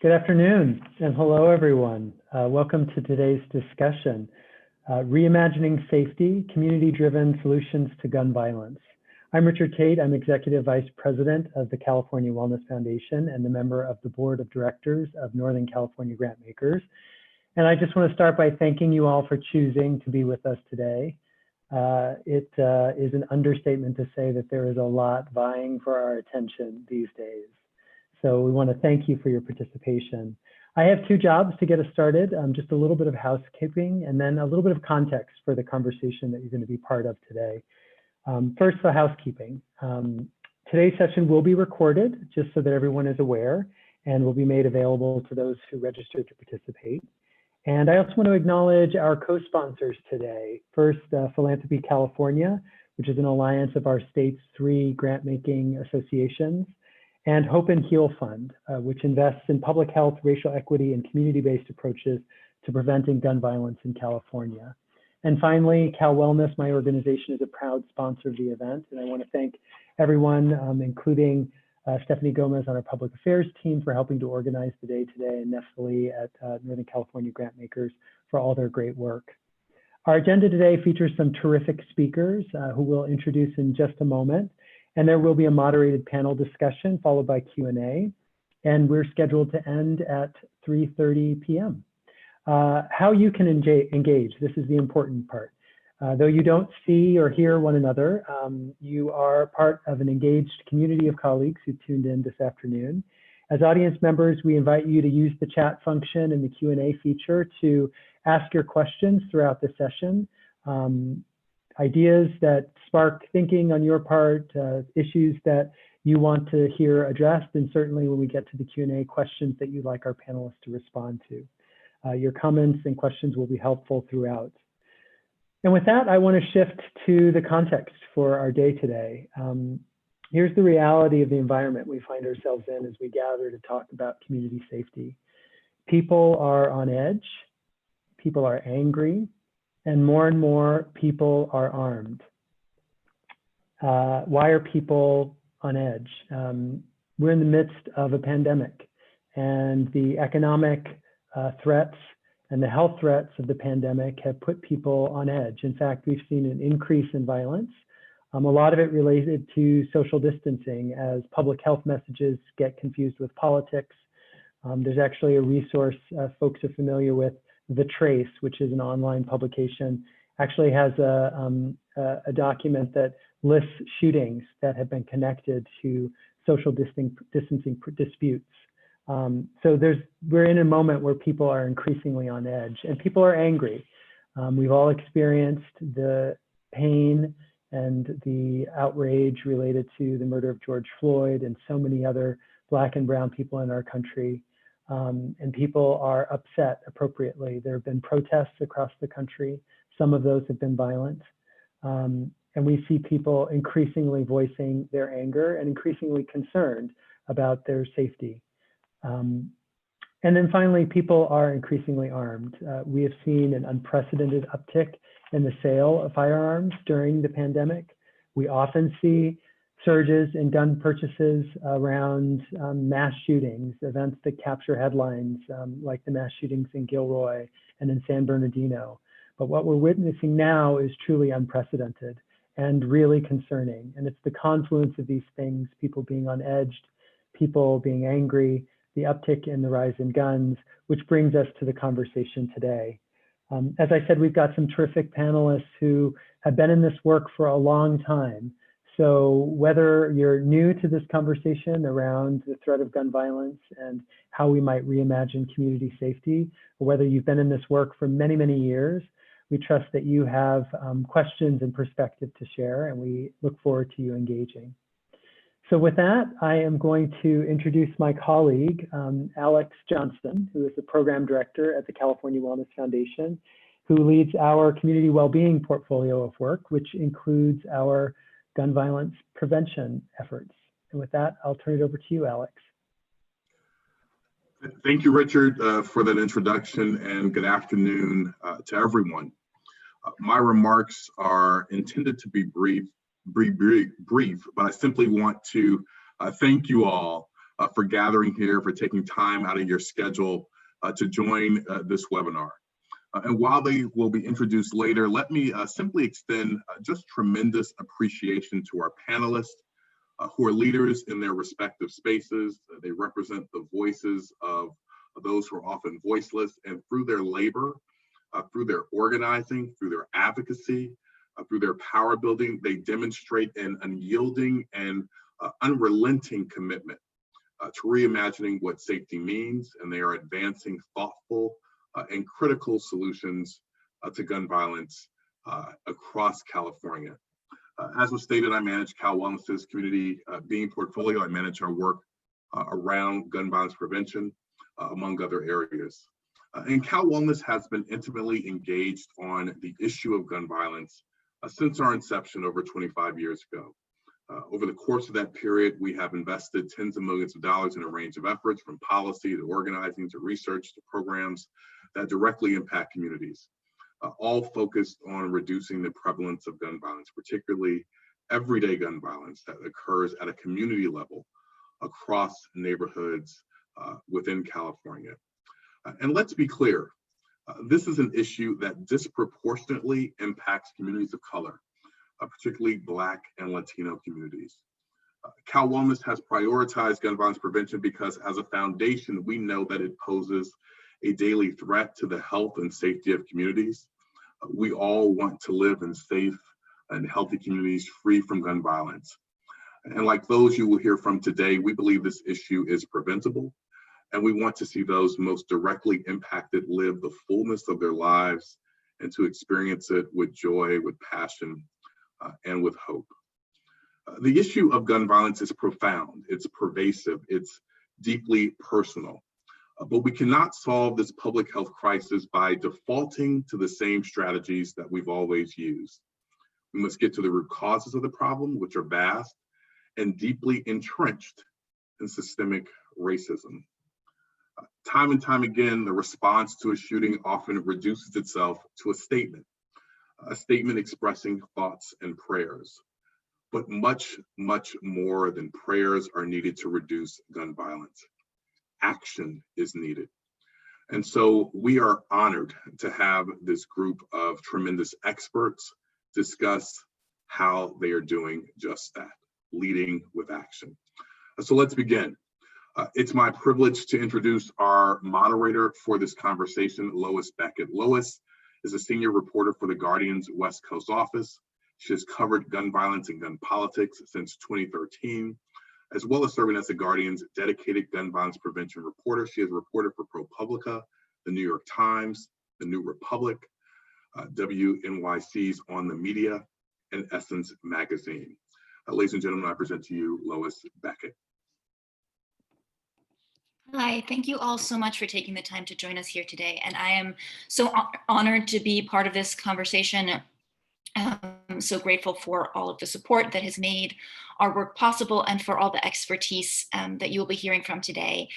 Good afternoon, and hello, everyone. Welcome to today's discussion, Reimagining Safety, Community-Driven Solutions to Gun Violence. I'm Richard Tate. I'm Executive Vice President of the California Wellness Foundation and the member of the Board of Directors of Northern California Grantmakers. And I just want to start by thanking you all for choosing to be with us today. It is an understatement to say that there is a lot vying for our attention these days. So we want to thank you for your participation. I have two jobs to get us started, just a little bit of housekeeping and then a little bit of context for the conversation that you're going to be part of today. First, the housekeeping. Today's session will be recorded just so that everyone is aware and will be made available to those who registered to participate. And I also want to acknowledge our co-sponsors today. First, Philanthropy California, which is an alliance of our state's 3 grant-making associations, and Hope and Heal Fund, which invests in public health, racial equity, and community-based approaches to preventing gun violence in California. And finally, Cal Wellness, my organization, is a proud sponsor of the event. And I want to thank everyone, including Stephanie Gomez on our public affairs team for helping to organize the day today, and Nestle at Northern California Grantmakers for all their great work. Our agenda today features some terrific speakers who we'll introduce in just a moment. And there will be a moderated panel discussion followed by Q&A. And we're scheduled to end at 3:30 p.m. How you can engage, this is the important part. Though you don't see or hear one another, you are part of an engaged community of colleagues who tuned in this afternoon. As audience members, we invite you to use the chat function and the Q&A feature to ask your questions throughout the session. Ideas that spark thinking on your part, issues that you want to hear addressed, and certainly when we get to the Q&A, questions that you'd like our panelists to respond to. Your comments and questions will be helpful throughout. And with that, I want to shift to the context for our day today. Here's the reality of the environment we find ourselves in as we gather to talk about community safety. People are on edge, people are angry, and more people are armed. Why are people on edge? We're in the midst of a pandemic, and the economic threats and the health threats of the pandemic have put people on edge. In fact, we've seen an increase in violence, a lot of it related to social distancing as public health messages get confused with politics. There's actually a resource folks are familiar with, The Trace, which is an online publication, actually has a document that lists shootings that have been connected to social distancing disputes. So we're in a moment where people are increasingly on edge and people are angry. We've all experienced the pain and the outrage related to the murder of George Floyd and so many other Black and brown people in our country. And people are upset appropriately. There have been protests across the country. Some of those have been violent. And we see people increasingly voicing their anger and increasingly concerned about their safety. And then finally, people are increasingly armed. We have seen an unprecedented uptick in the sale of firearms during the pandemic. We often see surges in gun purchases around mass shootings, events that capture headlines like the mass shootings in Gilroy and in San Bernardino. But what we're witnessing now is truly unprecedented and really concerning. And it's the confluence of these things, people being on edge, people being angry, the uptick in the rise in guns, which brings us to the conversation today. As I said, we've got some terrific panelists who have been in this work for a long time. So whether you're new to this conversation around the threat of gun violence and how we might reimagine community safety, or whether you've been in this work for many, many years, we trust that you have questions and perspective to share, and we look forward to you engaging. So with that, I am going to introduce my colleague, Alex Johnston, who is the program director at the California Wellness Foundation, who leads our community well-being portfolio of work, which includes our gun violence prevention efforts. And with that, I'll turn it over to you, Alex. Thank you, Richard, for that introduction, and good afternoon to everyone. My remarks are intended to be brief, but I simply want to thank you all for gathering here, for taking time out of your schedule to join this webinar. And while they will be introduced later, let me simply extend just tremendous appreciation to our panelists who are leaders in their respective spaces. They represent the voices of those who are often voiceless, and through their labor, through their organizing, through their advocacy, through their power building, they demonstrate an unyielding and unrelenting commitment to reimagining what safety means, and they are advancing thoughtful and critical solutions to gun violence across California. As was stated, I manage Cal Wellness's community being portfolio. I manage our work around gun violence prevention, among other areas. And Cal Wellness has been intimately engaged on the issue of gun violence since our inception over 25 years ago. Over the course of that period, we have invested tens of millions of dollars in a range of efforts, from policy to organizing to research to programs that directly impact communities, all focused on reducing the prevalence of gun violence, particularly everyday gun violence that occurs at a community level across neighborhoods within California. And let's be clear, this is an issue that disproportionately impacts communities of color, particularly Black and Latino communities. Cal Wellness has prioritized gun violence prevention because, as a foundation, we know that it poses a daily threat to the health and safety of communities. We all want to live in safe and healthy communities free from gun violence. And like those you will hear from today, we believe this issue is preventable, and we want to see those most directly impacted live the fullness of their lives and to experience it with joy, with passion, and with hope. The issue of gun violence is profound, it's pervasive, it's deeply personal. But we cannot solve this public health crisis by defaulting to the same strategies that we've always used. We must get to the root causes of the problem, which are vast and deeply entrenched in systemic racism. Time and time again, the response to a shooting often reduces itself to a statement expressing thoughts and prayers. But much, much more than prayers are needed to reduce gun violence. Action is needed. And so we are honored to have this group of tremendous experts discuss how they are doing just that, leading with action. So let's begin. It's my privilege to introduce our moderator for this conversation, Lois Beckett. Lois is a senior reporter for the Guardian's West Coast office. She has covered gun violence and gun politics since 2013, as well as serving as the Guardian's dedicated gun violence prevention reporter. She has reported for ProPublica, the New York Times, the New Republic, WNYC's On the Media, and Essence Magazine. Ladies and gentlemen, I present to you Lois Beckett. Hi, thank you all so much for taking the time to join us here today. And I am so honored to be part of this conversation. I'm so grateful for all of the support that has made our work possible and for all the expertise that you will be hearing from today.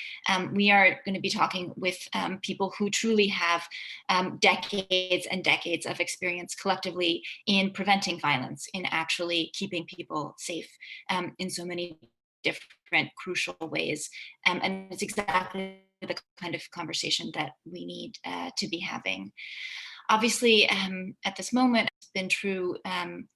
We are going to be talking with people who truly have decades and decades of experience collectively in preventing violence, in actually keeping people safe in so many different crucial ways. And it's exactly the kind of conversation that we need to be having. Obviously, at this moment, it's been true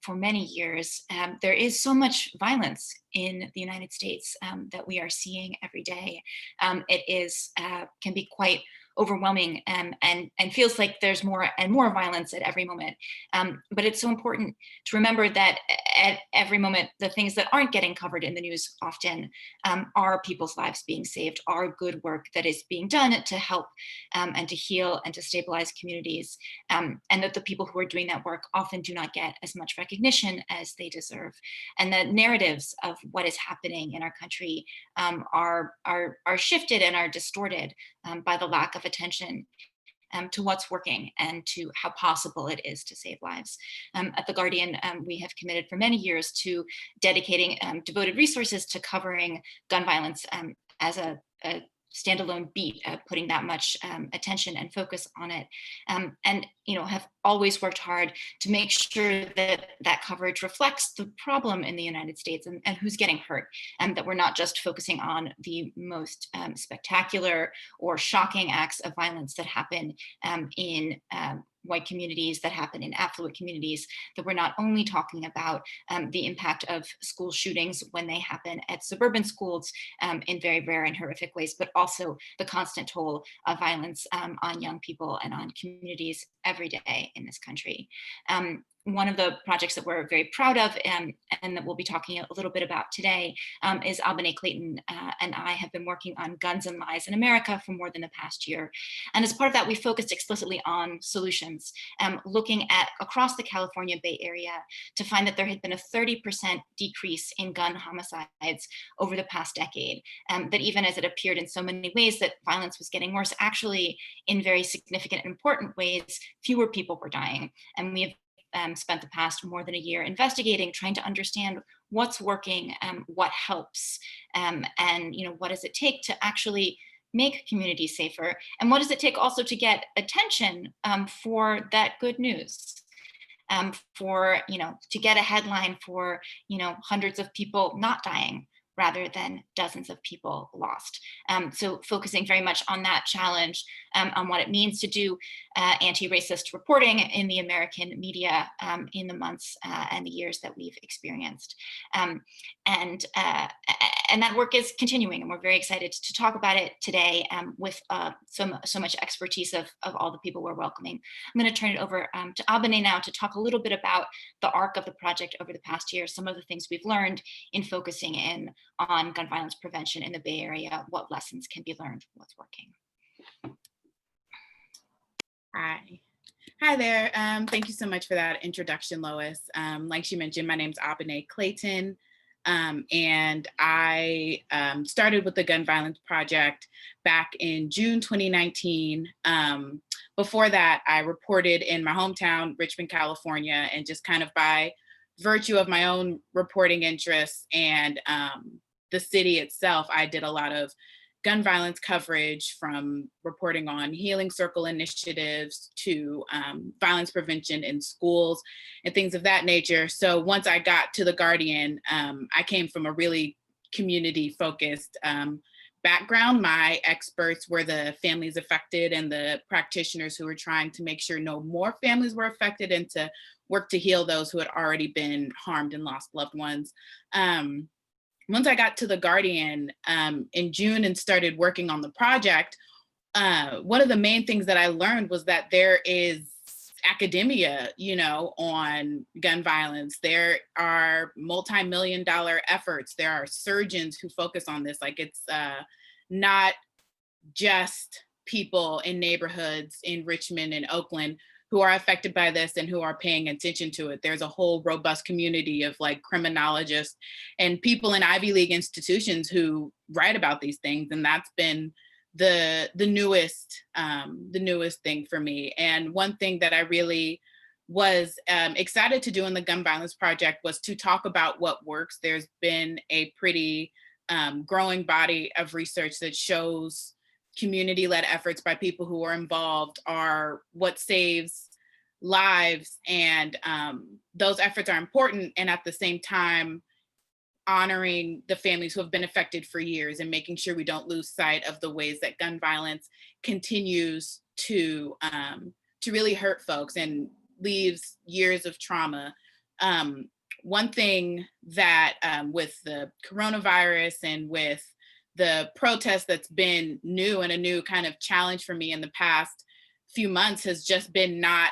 for many years. There is so much violence in the United States that we are seeing every day. It is can be quite overwhelming and feels like there's more and more violence at every moment. But it's so important to remember that at every moment, the things that aren't getting covered in the news often are people's lives being saved, are good work that is being done to help and to heal and to stabilize communities. And that the people who are doing that work often do not get as much recognition as they deserve. And the narratives of what is happening in our country are shifted and are distorted by the lack of attention to what's working and to how possible it is to save lives. At The Guardian, we have committed for many years to dedicating devoted resources to covering gun violence as a standalone beat, putting that much attention and focus on it, and have always worked hard to make sure that that coverage reflects the problem in the United States and who's getting hurt, and that we're not just focusing on the most spectacular or shocking acts of violence that happen in white communities, that happen in affluent communities, that we're not only talking about the impact of school shootings when they happen at suburban schools in very rare and horrific ways, but also the constant toll of violence on young people and on communities every day in this country. One of the projects that we're very proud of and that we'll be talking a little bit about today is Abene Clayton and I have been working on guns and lies in America for more than the past year. And as part of that, we focused explicitly on solutions, looking at across the California Bay Area to find that there had been a 30% decrease in gun homicides over the past decade. That even as it appeared in so many ways that violence was getting worse, actually in very significant and important ways, fewer people were dying. And we have spent the past more than a year investigating, trying to understand what's working, what helps, and what does it take to actually make communities safer, and what does it take also to get attention for that good news, to get a headline for hundreds of people not dying rather than dozens of people lost. So focusing very much on that challenge, on what it means to do anti-racist reporting in the American media in the months and the years that we've experienced. And that work is continuing, and we're very excited to talk about it today with so much expertise of all the people we're welcoming. I'm going to turn it over to Abene now to talk a little bit about the arc of the project over the past year, some of the things we've learned in focusing in on gun violence prevention in the Bay Area, what lessons can be learned, what's working. Hi there. Thank you so much for that introduction, Lois. Like she mentioned, my name's Abene Clayton, and I started with the Gun Violence Project back in June 2019. Before that, I reported in my hometown, Richmond, California, and just kind of by virtue of my own reporting interests and the city itself, I did a lot of gun violence coverage, from reporting on healing circle initiatives to violence prevention in schools and things of that nature. So once I got to The Guardian, I came from a really community focused background. My experts were the families affected and the practitioners who were trying to make sure no more families were affected and to work to heal those who had already been harmed and lost loved ones. Once I got to The Guardian in June and started working on the project, one of the main things that I learned was that there is academia, on gun violence. There are multi-million-dollar efforts. There are surgeons who focus on this. Like, it's not just people in neighborhoods in Richmond and Oakland who are affected by this and who are paying attention to it. There's a whole robust community of criminologists and people in Ivy League institutions who write about these things. And that's been the newest thing for me. And one thing that I really was excited to do in the Gun Violence Project was to talk about what works. There's been a pretty growing body of research that shows community-led efforts by people who are involved are what saves lives, and those efforts are important, and at the same time honoring the families who have been affected for years and making sure we don't lose sight of the ways that gun violence continues to really hurt folks and leaves years of trauma. One thing that with the coronavirus and with the protest that's been new and a new kind of challenge for me in the past few months has just been not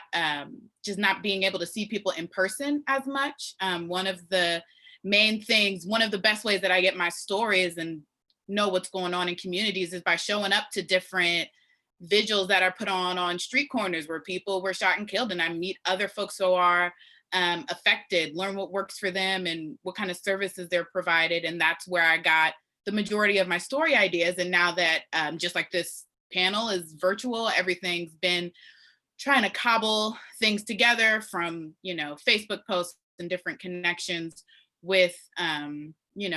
being able to see people in person as much. One of the main things, one of the best ways that I get my stories and know what's going on in communities is by showing up to different vigils that are put on street corners where people were shot and killed, and I meet other folks who are affected, learn what works for them and what kind of services they're provided. And that's where I got the majority of my story ideas. And now that just like this panel is virtual, everything's been trying to cobble things together from, Facebook posts and different connections with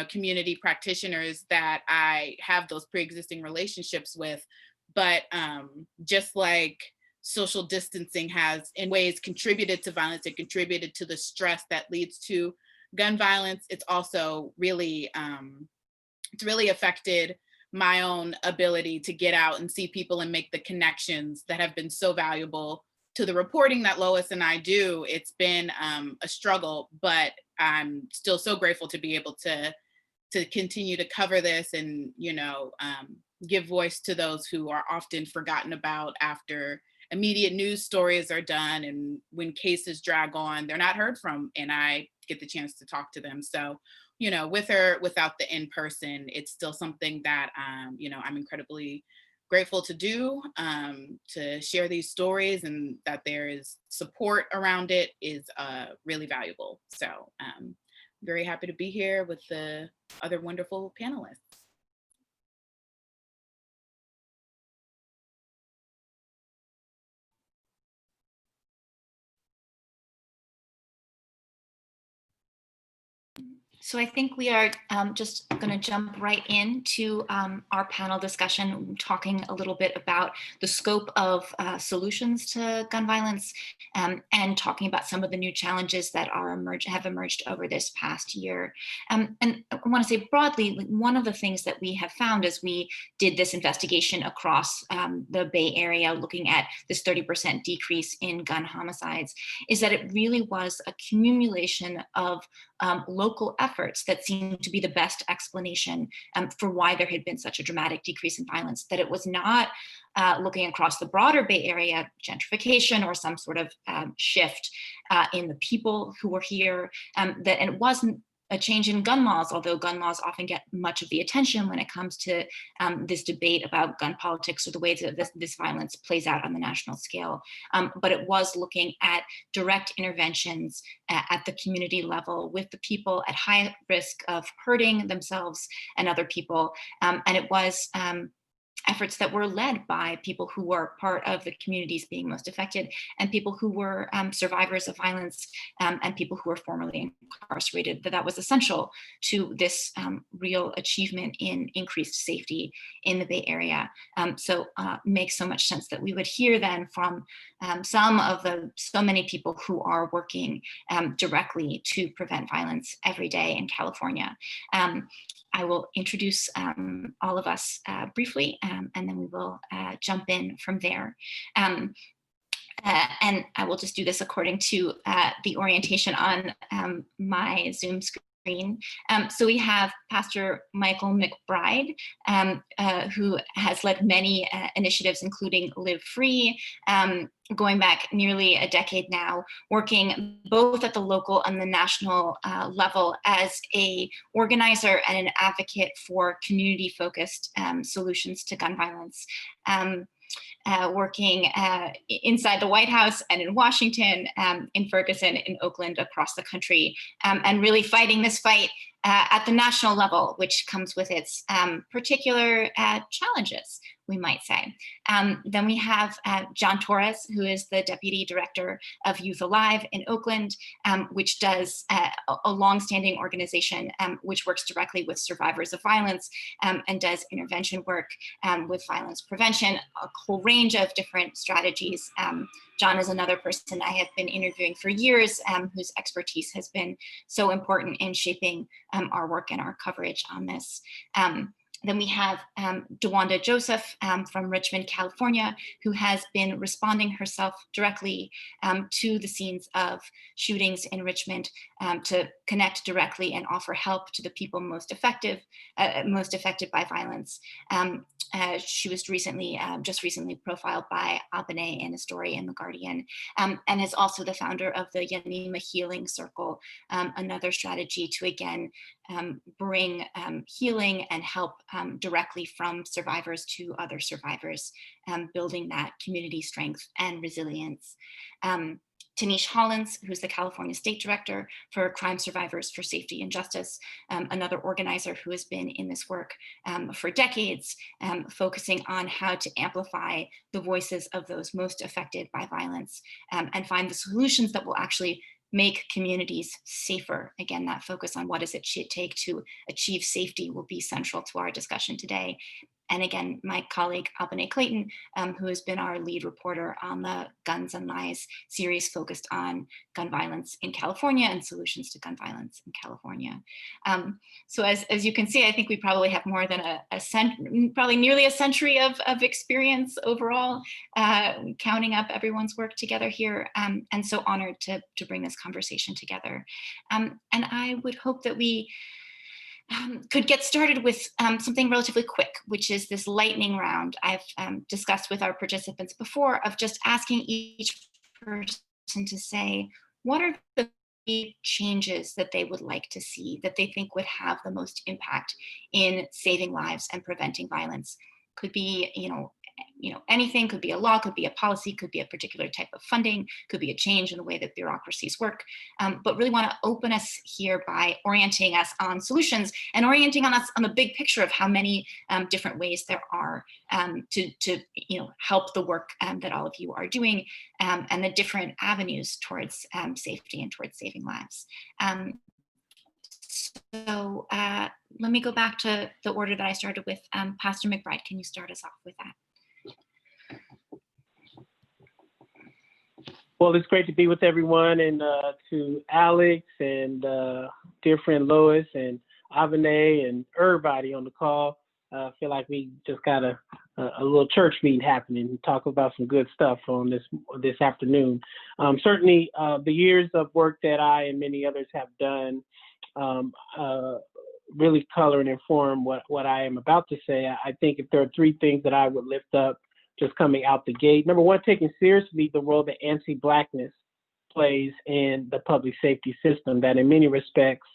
community practitioners that I have those pre-existing relationships with. But just like social distancing has in ways contributed to violence, it contributed to the stress that leads to gun violence. It's also really, it's really affected my own ability to get out and see people and make the connections that have been so valuable to the reporting that Lois and I do. It's been a struggle, but I'm still so grateful to be able to continue to cover this and, give voice to those who are often forgotten about after immediate news stories are done, and when cases drag on, they're not heard from, and I get the chance to talk to them. So, with or without the in-person, it's still something that, I'm incredibly grateful to do, to share these stories, and that there is support around it is really valuable. So very happy to be here with the other wonderful panelists. So I think we are just going to jump right into our panel discussion, talking a little bit about the scope of solutions to gun violence, and talking about some of the new challenges that have emerged over this past year. And I want to say broadly, one of the things that we have found as we did this investigation across the Bay Area, looking at this 30% decrease in gun homicides, is that it really was a accumulation of local efforts that seemed to be the best explanation for why there had been such a dramatic decrease in violence, that it was not looking across the broader Bay Area, gentrification or some sort of shift in the people who were here, and it wasn't a change in gun laws, although gun laws often get much of the attention when it comes to this debate about gun politics or the ways that this violence plays out on the national scale. But it was looking at direct interventions at the community level with the people at high risk of hurting themselves and other people. And it was efforts that were led by people who were part of the communities being most affected, and people who were survivors of violence, and people who were formerly incarcerated. That was essential to this real achievement in increased safety in the Bay Area. So makes so much sense that we would hear then from so many people who are working directly to prevent violence every day in California. I will introduce all of us briefly, and then we will jump in from there. And I will just do this according to the orientation on my Zoom screen. So we have Pastor Michael Mcbride, who has led many initiatives, including Live Free, going back nearly a decade now, working both at the local and the national level as a organizer and an advocate for community-focused solutions to gun violence. Working inside the White House and in Washington, in Ferguson, in Oakland, across the country, and really fighting this fight at the national level, which comes with its particular challenges, we might say. Then we have John Torres, who is the Deputy Director of Youth Alive in Oakland, which does a longstanding organization which works directly with survivors of violence and does intervention work with violence prevention, a whole range of different strategies. John is another person I have been interviewing for years, whose expertise has been so important in shaping our work and our coverage on this. Then we have Dewanda Joseph from Richmond, California, who has been responding herself directly to the scenes of shootings in Richmond to connect directly and offer help to the people most affected by violence. She was just recently profiled by Abene in a story in The Guardian, and is also the founder of the Yanima Healing Circle, another strategy to again bring healing and help directly from survivors to other survivors, building that community strength and resilience. Tanish Hollins, who's the California State Director for Crime Survivors for Safety and Justice, another organizer who has been in this work for decades, focusing on how to amplify the voices of those most affected by violence and find the solutions that will actually make communities safer. Again, that focus on what does it take to achieve safety will be central to our discussion today. And again, my colleague, Abene Clayton, who has been our lead reporter on the Guns and Lies series focused on gun violence in California and solutions to gun violence in California. So as you can see, I think we probably have more than probably nearly a century of experience overall, counting up everyone's work together here. And so honored to bring this conversation together. And I would hope that we could get started with something relatively quick, which is this lightning round I've discussed with our participants before, of just asking each person to say, what are the changes that they would like to see, that they think would have the most impact in saving lives and preventing violence? Could be, anything, could be a law, could be a policy, could be a particular type of funding, could be a change in the way that bureaucracies work, but really want to open us here by orienting us on solutions and orienting on us on the big picture of how many different ways there are to help the work that all of you are doing, and the different avenues towards safety and towards saving lives. So let me go back to the order that I started with. Pastor Mcbride, can you start us off with that? Well, it's great to be with everyone, and to Alex and dear friend Lois and Avene and everybody on the call. I feel like we just got a little church meeting happening and talk about some good stuff on this afternoon. Certainly, the years of work that I and many others have done really color and inform what I am about to say. I think if there are three things that I would lift up just coming out the gate. Number one, taking seriously the role that anti-Blackness plays in the public safety system, that in many respects,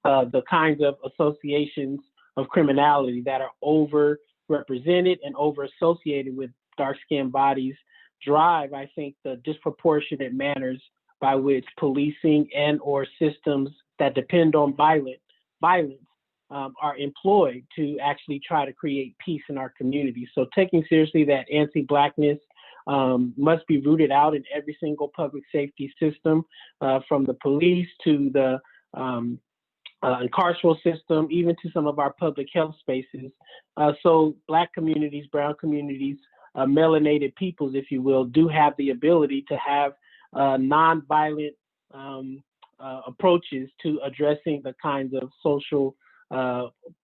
the kinds of associations of criminality that are overrepresented and over-associated with dark-skinned bodies drive, I think, the disproportionate manners by which policing and or systems that depend on violence are employed to actually try to create peace in our community. So taking seriously that anti-Blackness must be rooted out in every single public safety system, from the police to the carceral system, even to some of our public health spaces. So Black communities, brown communities, melanated peoples, if you will, do have the ability to have nonviolent approaches to addressing the kinds of social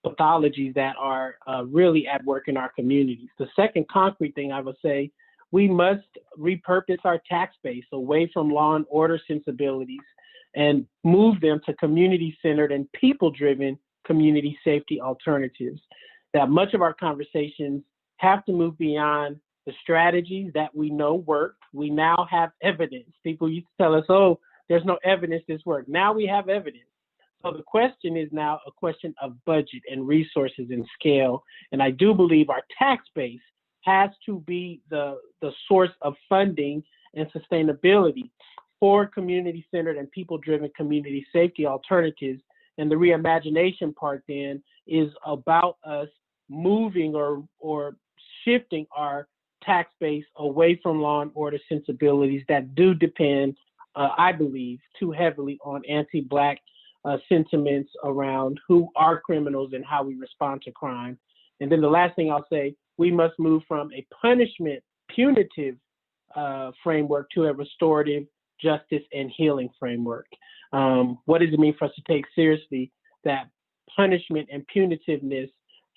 pathologies that are really at work in our communities. The second concrete thing I would say, we must repurpose our tax base away from law and order sensibilities and move them to community-centered and people-driven community safety alternatives. That much of our conversations have to move beyond the strategies that we know work. We now have evidence. People used to tell us, oh, there's no evidence this works. Now we have evidence. So the question is now a question of budget and resources and scale. And I do believe our tax base has to be the source of funding and sustainability for community-centered and people-driven community safety alternatives. And the reimagination part then is about us moving or shifting our tax base away from law and order sensibilities that do depend, I believe, too heavily on anti-Black sentiments around who are criminals and how we respond to crime. And then the last thing I'll say, we must move from a punishment, punitive framework to a restorative justice and healing framework. What does it mean for us to take seriously that punishment and punitiveness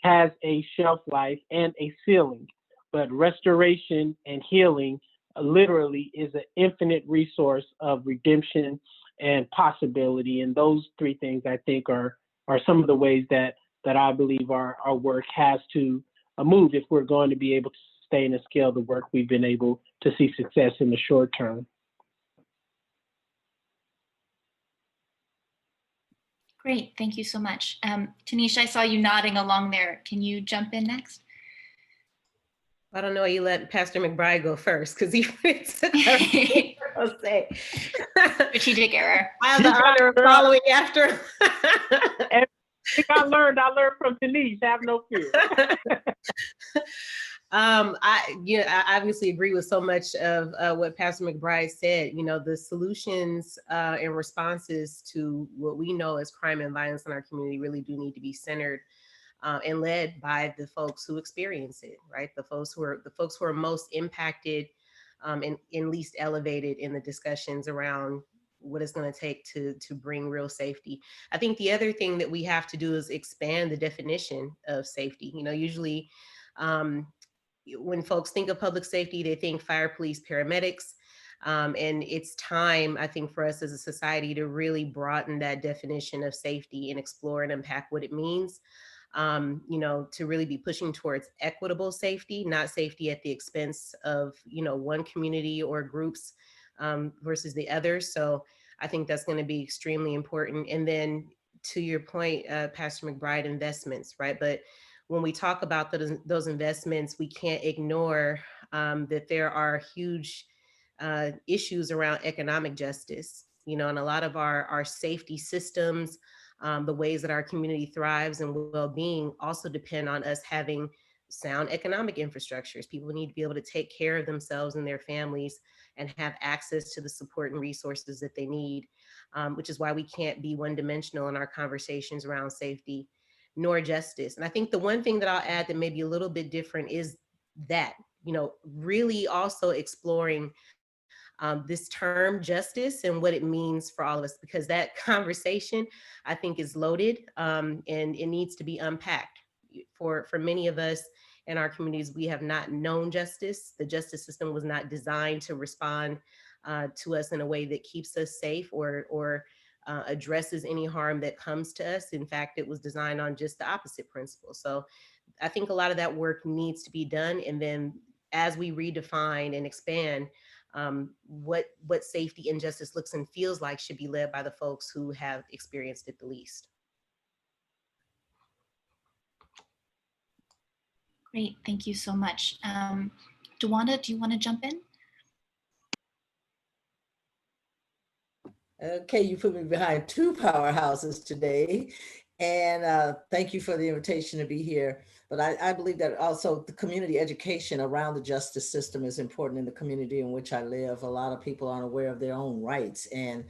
has a shelf life and a ceiling, but restoration and healing literally is an infinite resource of redemption and possibility. And those three things, I think, are some of the ways that I believe our work has to move if we're going to be able to sustain and scale the work we've been able to see success in the short term. Great, thank you so much. Tanisha, I saw you nodding along there. Can you jump in next? I don't know why you let Pastor Mcbride go first, because he I'll say. Strategic error. I have the honor of following after. I learned from Denise, have no fear. I obviously agree with so much of what Pastor McBride said. You know, the solutions and responses to what we know as crime and violence in our community really do need to be centered and led by the folks who experience it, right? The folks who are most impacted and least elevated in the discussions around what it's going to take to bring real safety. I think the other thing that we have to do is expand the definition of safety. You know, usually when folks think of public safety, they think fire, police, paramedics. And it's time, I think, for us as a society to really broaden that definition of safety and explore and unpack what it means. You know, to really be pushing towards equitable safety, not safety at the expense of, you know, one community or groups versus the others. So I think that's going to be extremely important. And then to your point, Pastor McBride, investments, right? But when we talk about those investments, we can't ignore that there are huge issues around economic justice, you know, and a lot of our safety systems, the ways that our community thrives and well-being also depend on us having sound economic infrastructures. People need to be able to take care of themselves and their families and have access to the support and resources that they need, which is why we can't be one-dimensional in our conversations around safety nor justice. And I think the one thing that I'll add that may be a little bit different is that, you know, really also exploring this term justice and what it means for all of us, because that conversation I think is loaded and it needs to be unpacked. For many of us in our communities, we have not known justice. The justice system was not designed to respond to us in a way that keeps us safe or addresses any harm that comes to us. In fact, it was designed on just the opposite principle. So I think a lot of that work needs to be done. And then as we redefine and expand what safety and justice looks and feels like should be led by the folks who have experienced it the least. Great, thank you so much. Dewanda, do you want to jump in? Okay, you put me behind two powerhouses today, and thank you for the invitation to be here. But I believe that also the community education around the justice system is important in the community in which I live. A lot of people aren't aware of their own rights and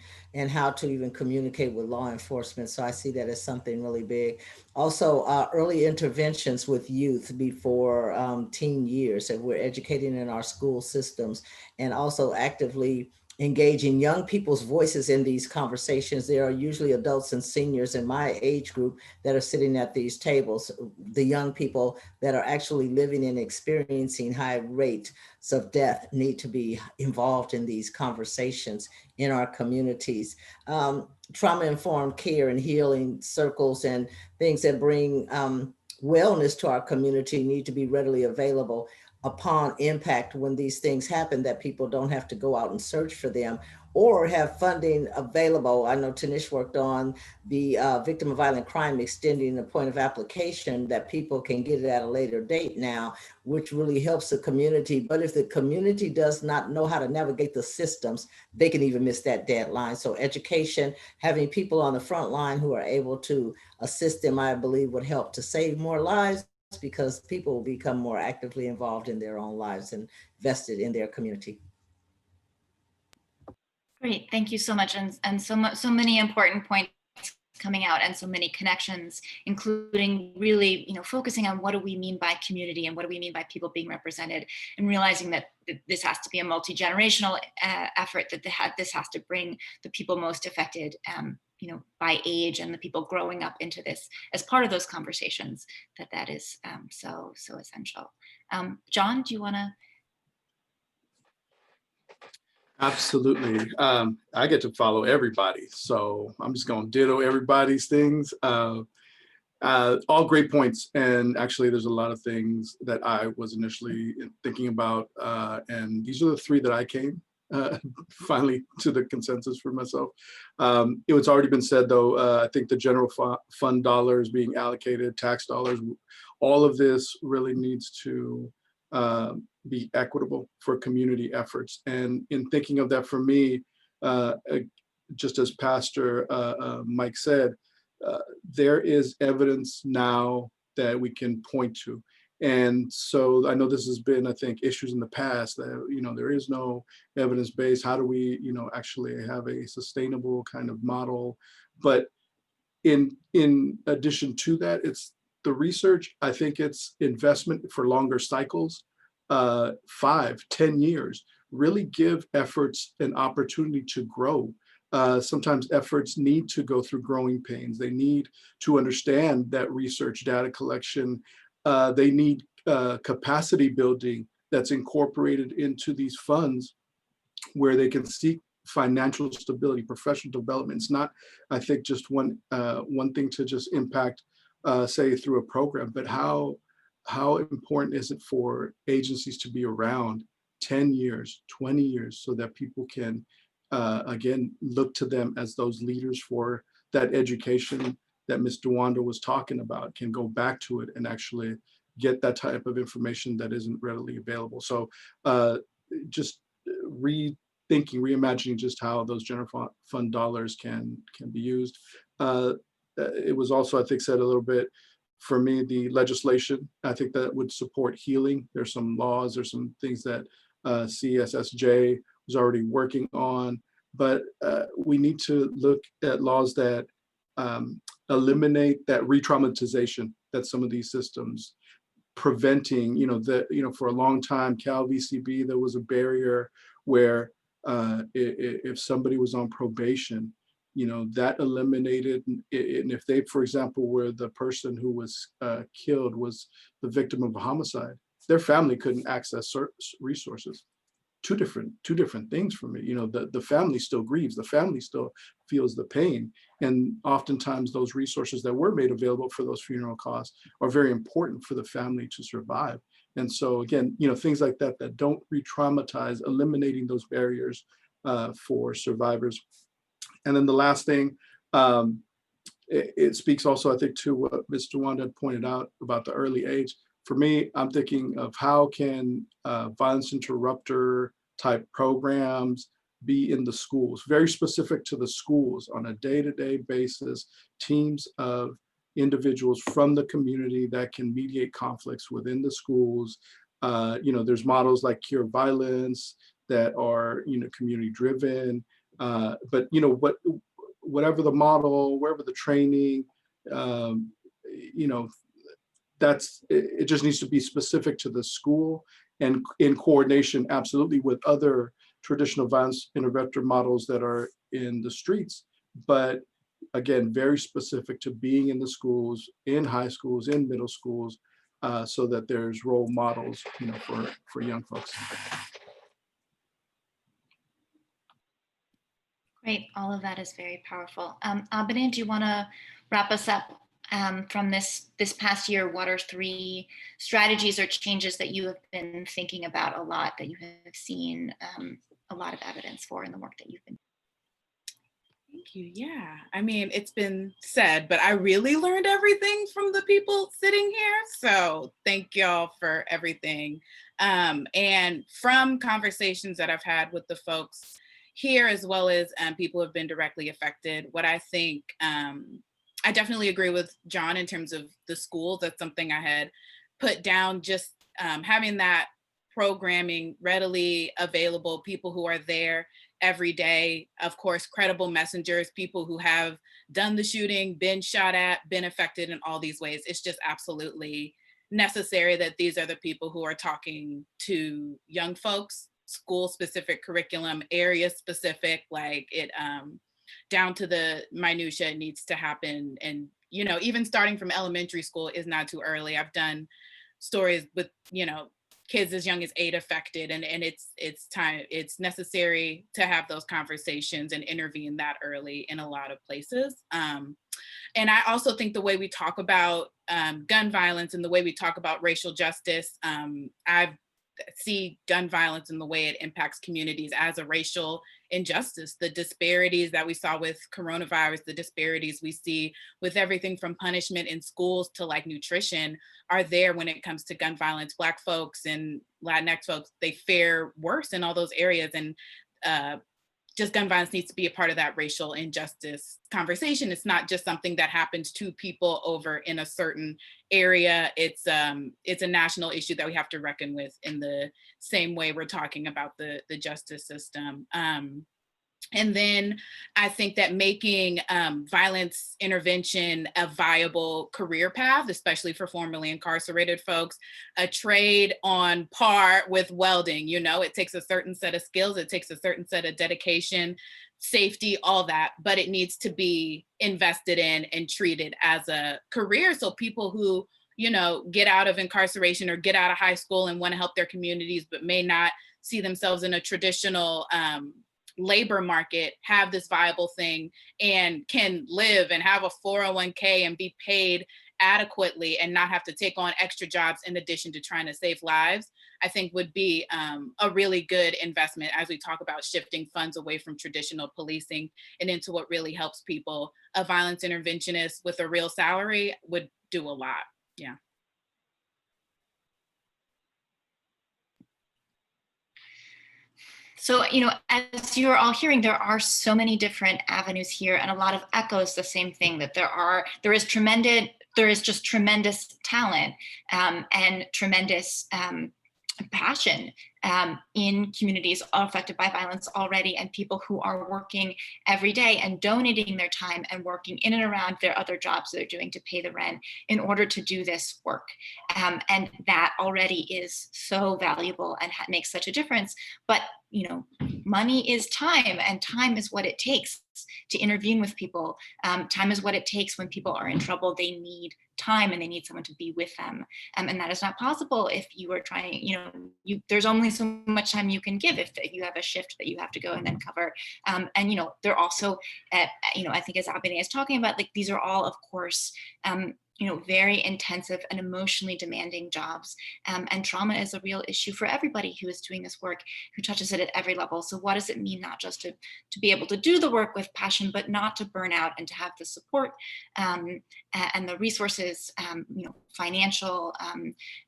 how to even communicate with law enforcement. So I see that as something really big. Also, early interventions with youth before teen years, that we're educating in our school systems, and also actively engaging young people's voices in these conversations. There are usually adults and seniors in my age group that are sitting at these tables, the young people that are actually living and experiencing high rates of death need to be involved in these conversations in our communities. Trauma-informed care and healing circles and things that bring wellness to our community need to be readily available upon impact when these things happen, that people don't have to go out and search for them or have funding available. I know Tanish worked on the victim of violent crime, extending the point of application that people can get it at a later date now, which really helps the community. But if the community does not know how to navigate the systems, they can even miss that deadline. So education, having people on the front line who are able to assist them, I believe would help to save more lives, because people will become more actively involved in their own lives and vested in their community. Great, thank you so much. And so many important points coming out and so many connections, including really, you know, focusing on what do we mean by community and what do we mean by people being represented, and realizing that this has to be a multi-generational effort, that this has to bring the people most affected, you know, by age, and the people growing up into this as part of those conversations, that is so essential. John, do you want to? Absolutely. I get to follow everybody, so I'm just going to ditto everybody's things. All great points, and actually there's a lot of things that I was initially thinking about, and these are the three that I came finally to the consensus for myself. It was already been said though, I think the general fund dollars being allocated, tax dollars, all of this really needs to be equitable for community efforts. And in thinking of that, for me, just as Pastor Mike said, there is evidence now that we can point to. And so I know this has been, I think, issues in the past that, there is no evidence base. How do we, actually have a sustainable kind of model? But in addition to that, it's the research. I think it's investment for longer cycles, 5-10 years, really give efforts an opportunity to grow. Sometimes efforts need to go through growing pains. They need to understand that research data collection, they need capacity building that's incorporated into these funds where they can seek financial stability, professional development. It's not, I think, just one thing to just impact, say, through a program, but how important is it for agencies to be around 10 years, 20 years, so that people can, again, look to them as those leaders for that education that Ms. Dewanda was talking about, can go back to it and actually get that type of information that isn't readily available. So just reimagining just how those general fund dollars can be used. It was also, I think, said a little bit, for me, the legislation, I think that would support healing. There's some laws, there's some things that CSSJ was already working on, but we need to look at laws that eliminate that re-traumatization that some of these systems preventing. For a long time, Cal VCB, there was a barrier where if somebody was on probation, that eliminated, and if they, for example, were the person who was killed was the victim of a homicide, their family couldn't access resources. Two different things for me. The family still grieves, the family still feels the pain, and oftentimes those resources that were made available for those funeral costs are very important for the family to survive. And so again, things like that don't re-traumatize, eliminating those barriers for survivors. And then the last thing, it speaks also, I think, to what Ms. Dewanda pointed out about the early age. For me, I'm thinking of how can violence interrupter type programs be in the schools, very specific to the schools on a day-to-day basis, teams of individuals from the community that can mediate conflicts within the schools. There's models like Cure Violence that are, community driven, but whatever the model, wherever the training, it just needs to be specific to the school and in coordination, absolutely, with other traditional violence interventor models that are in the streets. But again, very specific to being in the schools, in high schools, in middle schools, so that there's role models, for young folks. Great, all of that is very powerful. Abene, do you want to wrap us up from this past year? What are 3 strategies or changes that you have been thinking about a lot, that you have seen a lot of evidence for in the work that you've been doing? Thank you. Yeah, I mean, it's been said, but I really learned everything from the people sitting here. So thank y'all for everything. And from conversations that I've had with the folks here, as well as people who have been directly affected, what I think, I definitely agree with John in terms of the schools. That's something I had put down, just having that programming readily available, people who are there every day, of course, credible messengers, people who have done the shooting, been shot at, been affected in all these ways. It's just absolutely necessary that these are the people who are talking to young folks, school specific curriculum, area specific, like it, down to the minutia, it needs to happen. And, even starting from elementary school is not too early. I've done stories with, kids as young as 8 affected, and it's necessary to have those conversations and intervene that early in a lot of places. And I also think the way we talk about gun violence and the way we talk about racial justice, I see gun violence and the way it impacts communities as a racial injustice. The disparities that we saw with coronavirus, the disparities we see with everything from punishment in schools to like nutrition are there when it comes to gun violence. Black folks and Latinx folks, they fare worse in all those areas. And just gun violence needs to be a part of that racial injustice conversation. It's not just something that happens to people over in a certain area. It's a national issue that we have to reckon with in the same way we're talking about the justice system. And then I think that making violence intervention a viable career path, especially for formerly incarcerated folks, a trade on par with welding. You know, it takes a certain set of skills, it takes a certain set of dedication, safety, all that, but it needs to be invested in and treated as a career. So people who, you know, get out of incarceration or get out of high school and want to help their communities, but may not see themselves in a traditional labor market, have this viable thing and can live and have a 401k and be paid adequately and not have to take on extra jobs in addition to trying to save lives, I think would be a really good investment as we talk about shifting funds away from traditional policing and into what really helps people. A violence interventionist with a real salary would do a lot. Yeah. So, you know, as you're all hearing, there are so many different avenues here, and a lot of echoes the same thing, that there is just tremendous talent and tremendous passion in communities affected by violence already, and people who are working every day and donating their time and working in and around their other jobs they're doing to pay the rent in order to do this work. And that already is so valuable and makes such a difference. But, you know, money is time, and time is what it takes to intervene with people. Time is what it takes when people are in trouble. They need time and they need someone to be with them. And that is not possible if you are trying, you know, there's only so much time you can give if you have a shift that you have to go and then cover. And, you know, they're also, you know, I think as Abine is talking about, like, these are all, of course, you know, very intensive and emotionally demanding jobs. And trauma is a real issue for everybody who is doing this work, who touches it at every level. So what does it mean not just to be able to do the work with passion, but not to burn out, and to have the support and the resources, you know, financial,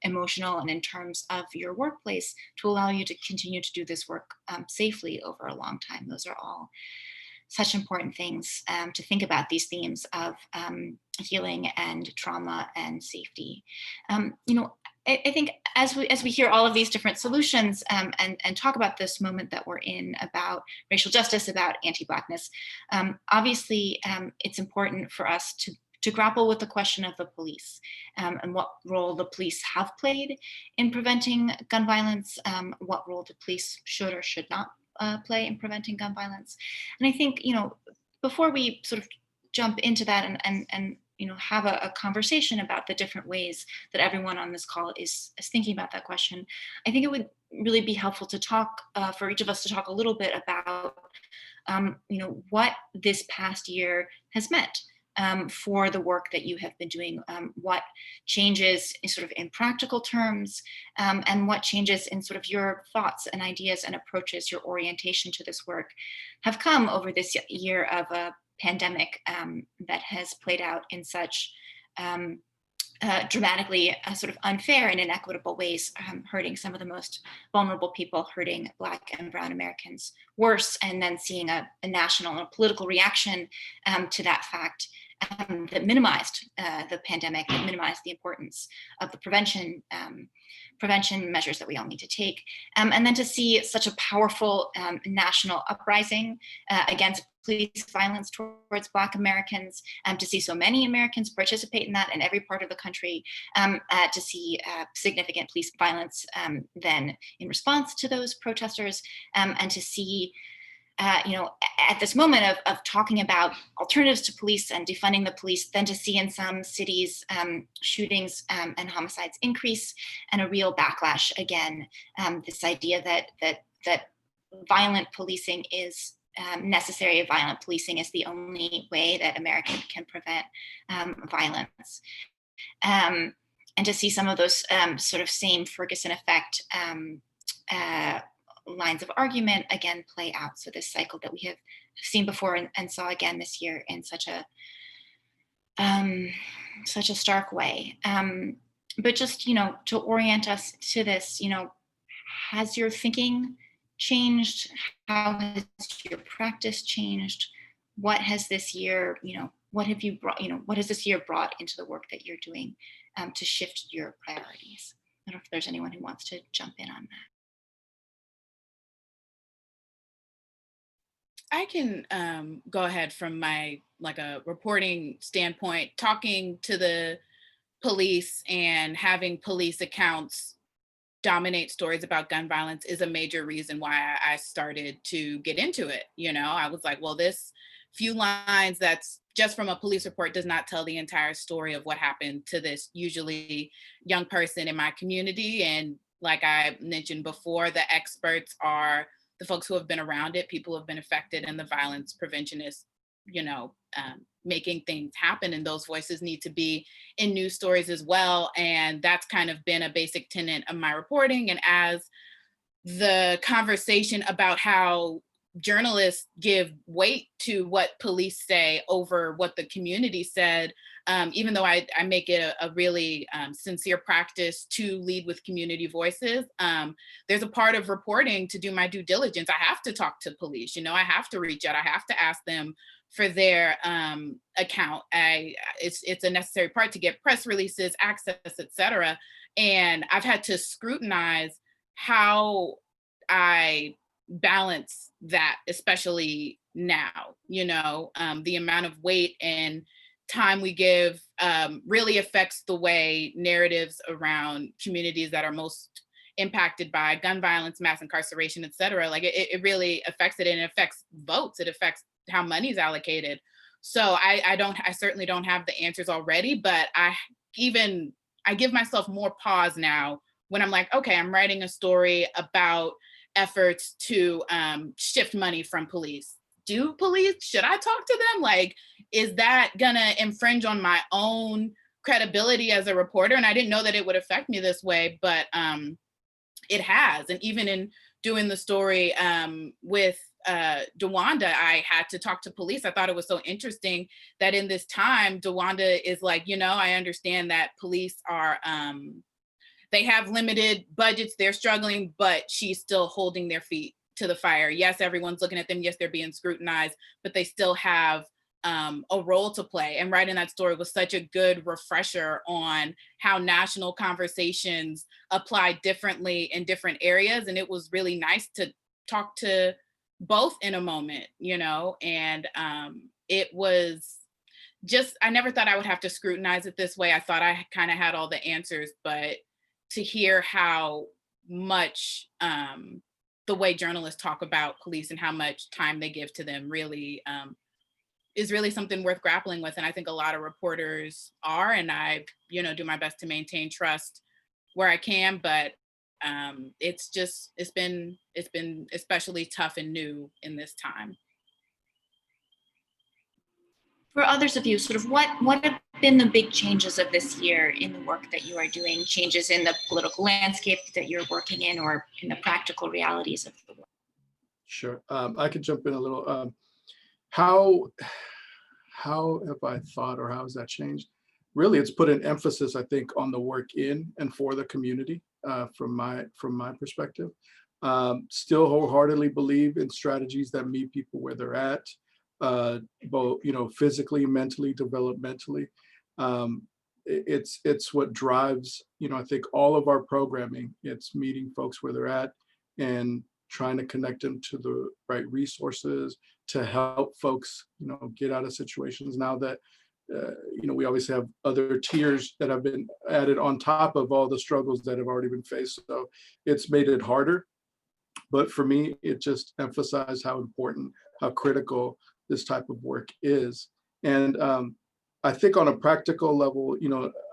emotional, and in terms of your workplace, to allow you to continue to do this work safely over a long time. Those are all such important things to think about, these themes of healing and trauma and safety. You know, I think as we hear all of these different solutions and talk about this moment that we're in about racial justice, about anti-Blackness, obviously it's important for us to grapple with the question of the police and what role the police have played in preventing gun violence, what role the police should or should not play in preventing gun violence. And I think, you know, before we sort of jump into that and you know, have a conversation about the different ways that everyone on this call is thinking about that question, I think it would really be helpful to talk, for each of us to talk a little bit about, you know, what this past year has meant for the work that you have been doing, what changes in sort of in practical terms, and what changes in sort of your thoughts and ideas and approaches, your orientation to this work, have come over this year of a pandemic that has played out in such dramatically sort of unfair and inequitable ways, hurting some of the most vulnerable people, hurting Black and Brown Americans worse, and then seeing a national and a political reaction to that fact that minimized the pandemic, that minimized the importance of the prevention measures that we all need to take. And then to see such a powerful national uprising against police violence towards Black Americans, to see so many Americans participate in that in every part of the country, to see significant police violence then in response to those protesters, and to see you know, at this moment of talking about alternatives to police and defunding the police, then to see in some cities shootings and homicides increase, and a real backlash again. This idea that violent policing is necessary. Violent policing is the only way that America can prevent violence. And to see some of those sort of same Ferguson effect lines of argument again play out. So this cycle that we have seen before and saw again this year in such a stark way. But just, you know, to orient us to this, you know, has your thinking changed? How has your practice changed? What has this year, what have you brought, what has this year brought into the work that you're doing to shift your priorities? I don't know if there's anyone who wants to jump in on that. I can go ahead from my a reporting standpoint. Talking to the police and having police accounts dominate stories about gun violence is a major reason why I started to get into it. I was like, well, this few lines that's just from a police report does not tell the entire story of what happened to this usually young person in my community. And like I mentioned before, the experts are the folks who have been around it, people who have been affected, and the violence preventionists, making things happen. And those voices need to be in news stories as well. And that's kind of been a basic tenet of my reporting. And as the conversation about how journalists give weight to what police say over what the community said, even though I make it a really sincere practice to lead with community voices, there's a part of reporting to do my due diligence. I have to talk to police, I have to reach out, I have to ask them for their account. It's a necessary part to get press releases, access, et cetera. And I've had to scrutinize how I balance that, especially now. The amount of weight and time we give really affects the way narratives around communities that are most impacted by gun violence, mass incarceration, et cetera, it really affects it, and it affects votes. It affects how money is allocated. So I certainly don't have the answers already, but I give myself more pause now when I'm like, okay, I'm writing a story about efforts to shift money from police. Should I talk to them? Is that gonna infringe on my own credibility as a reporter? And I didn't know that it would affect me this way, but it has. And even in doing the story with Dewanda, I had to talk to police. I thought it was so interesting that in this time, Dewanda is like, I understand that police are, they have limited budgets, they're struggling, but she's still holding their feet to the fire. Yes, everyone's looking at them. Yes, they're being scrutinized, but they still have a role to play. And writing that story was such a good refresher on how national conversations apply differently in different areas. And it was really nice to talk to both in a moment, and it was just, I never thought I would have to scrutinize it this way. I thought I kind of had all the answers, but to hear how much the way journalists talk about police and how much time they give to them really is really something worth grappling with. And I think a lot of reporters are, and I, do my best to maintain trust where I can, but it's been especially tough and new in this time. For others of you, sort of what have been the big changes of this year in the work that you are doing, changes in the political landscape that you're working in, or in the practical realities of the work? Sure, I could jump in a little. How have I thought, or how has that changed? Really, it's put an emphasis, I think, on the work in and for the community. From my perspective, still wholeheartly believe in strategies that meet people where they're at, both physically, mentally, developmentally. It's what drives I think all of our programming. It's meeting folks where they're at and trying to connect them to the right resources to help folks get out of situations. Now that we obviously have other tiers that have been added on top of all the struggles that have already been faced. So it's made it harder. But for me, it just emphasized how important, how critical this type of work is. And I think on a practical level,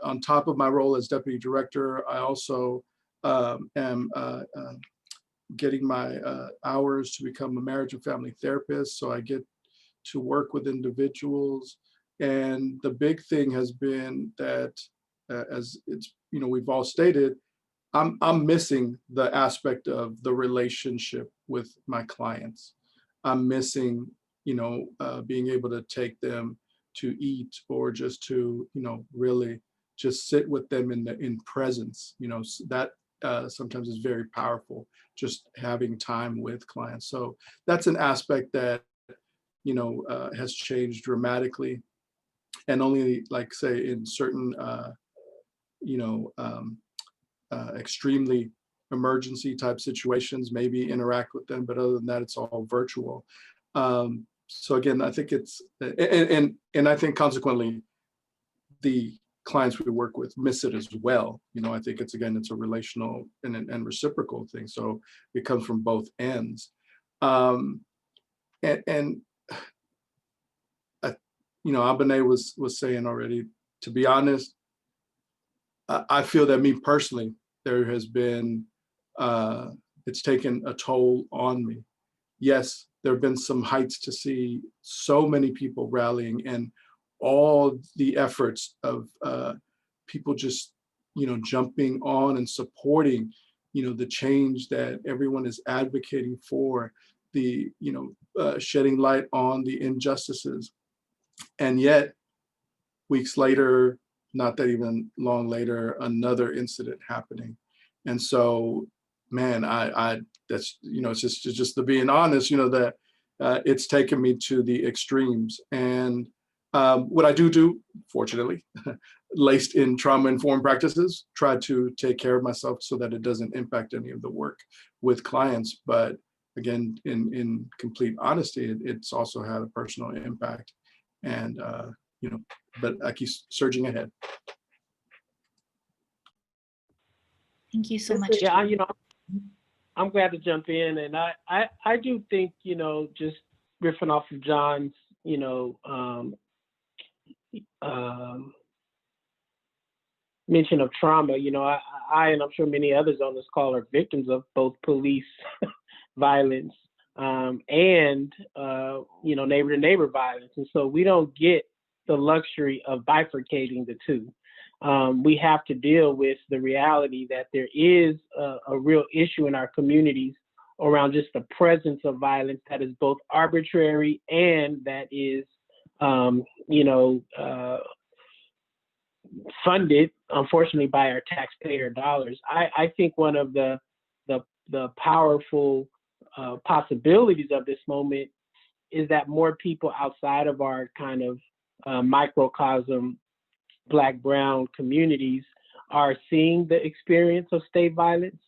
on top of my role as deputy director, I also am getting my hours to become a marriage and family therapist. So I get to work with individuals. And the big thing has been that, as it's we've all stated, I'm missing the aspect of the relationship with my clients. I'm missing being able to take them to eat, or just to really just sit with them in presence. sometimes is very powerful, just having time with clients. So that's an aspect that, has changed dramatically, and only, like, say, in certain, extremely emergency type situations, maybe interact with them, but other than that, it's all virtual. So again, I think it's, and I think consequently, the clients we work with miss it as well. I think it's a relational and reciprocal thing. So it comes from both ends. Abene was saying already, to be honest, I feel that me personally, there has been, it's taken a toll on me. Yes, there have been some heights to see so many people rallying and all the efforts of people just, jumping on and supporting, the change that everyone is advocating for, the, shedding light on the injustices. And yet, weeks later, not that even long later, another incident happening. And so, man, that's, it's just to being honest, that it's taken me to the extremes. And what I do, fortunately, laced in trauma-informed practices, try to take care of myself so that it doesn't impact any of the work with clients. But again, in complete honesty, it's also had a personal impact. And, but I keep surging ahead. Thank you so much. Yeah, I'm glad to jump in. And I do think, just riffing off of John's, mention of trauma, I and I'm sure many others on this call are victims of both police violence and, neighbor-to-neighbor violence. And so we don't get the luxury of bifurcating the two. We have to deal with the reality that there is a real issue in our communities around just the presence of violence that is both arbitrary and that is, funded, unfortunately, by our taxpayer dollars. I think one of the powerful possibilities of this moment is that more people outside of our kind of microcosm Black, Brown communities are seeing the experience of state violence,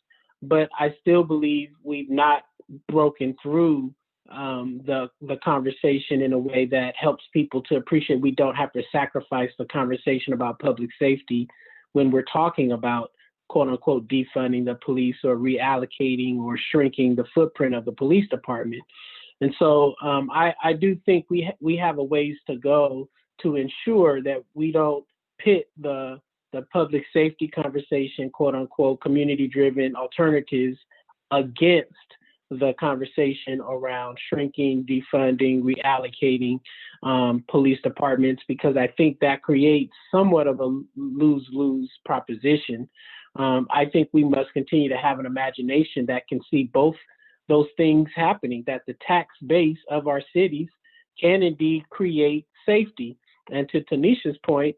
but I still believe we've not broken through the conversation in a way that helps people to appreciate we don't have to sacrifice the conversation about public safety when we're talking about, quote unquote, defunding the police or reallocating or shrinking the footprint of the police department. And so I do think we have a ways to go to ensure that we don't pit the public safety conversation, quote unquote, community-driven alternatives against the conversation around shrinking, defunding, reallocating police departments, because I think that creates somewhat of a lose-lose proposition. I think we must continue to have an imagination that can see both those things happening, that the tax base of our cities can indeed create safety. And to Tanisha's point,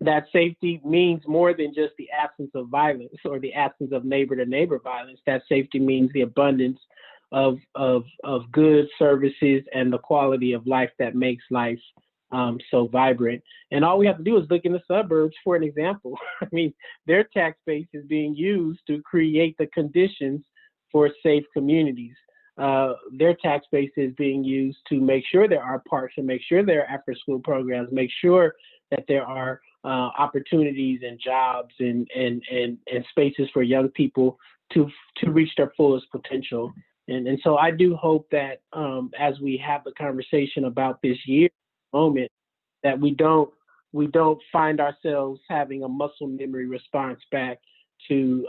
that safety means more than just the absence of violence or the absence of neighbor-to-neighbor violence. That safety means the abundance of good services and the quality of life that makes life so vibrant. And all we have to do is look in the suburbs for an example. I mean, their tax base is being used to create the conditions for safe communities. Their tax base is being used to make sure there are parks and make sure there are after-school programs, make sure that there are opportunities and jobs and spaces for young people to reach their fullest potential. And so I do hope that as we have the conversation about this year moment, that we don't find ourselves having a muscle memory response back to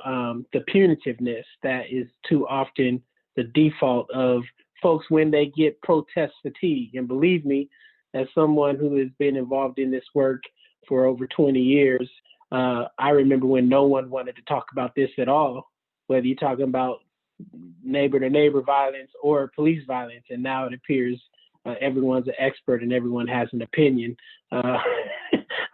the punitiveness that is too often the default of folks when they get protest fatigue. And believe me, as someone who has been involved in this work for over 20 years, I remember when no one wanted to talk about this at all, whether you're talking about neighbor-to-neighbor violence or police violence. And now it appears everyone's an expert and everyone has an opinion.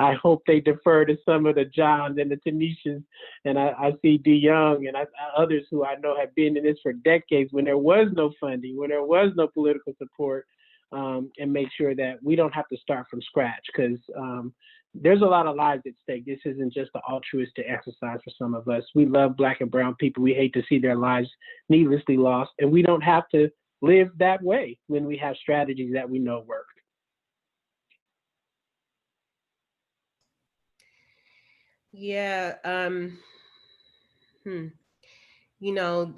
I hope they defer to some of the Johns and the Tanishas, and I see D Young and others who I know have been in this for decades when there was no funding, when there was no political support, and make sure that we don't have to start from scratch, because there's a lot of lives at stake. This isn't just an altruistic exercise for some of us. We love Black and brown people. We hate to see their lives needlessly lost, and we don't have to live that way when we have strategies that we know work. Yeah, you know,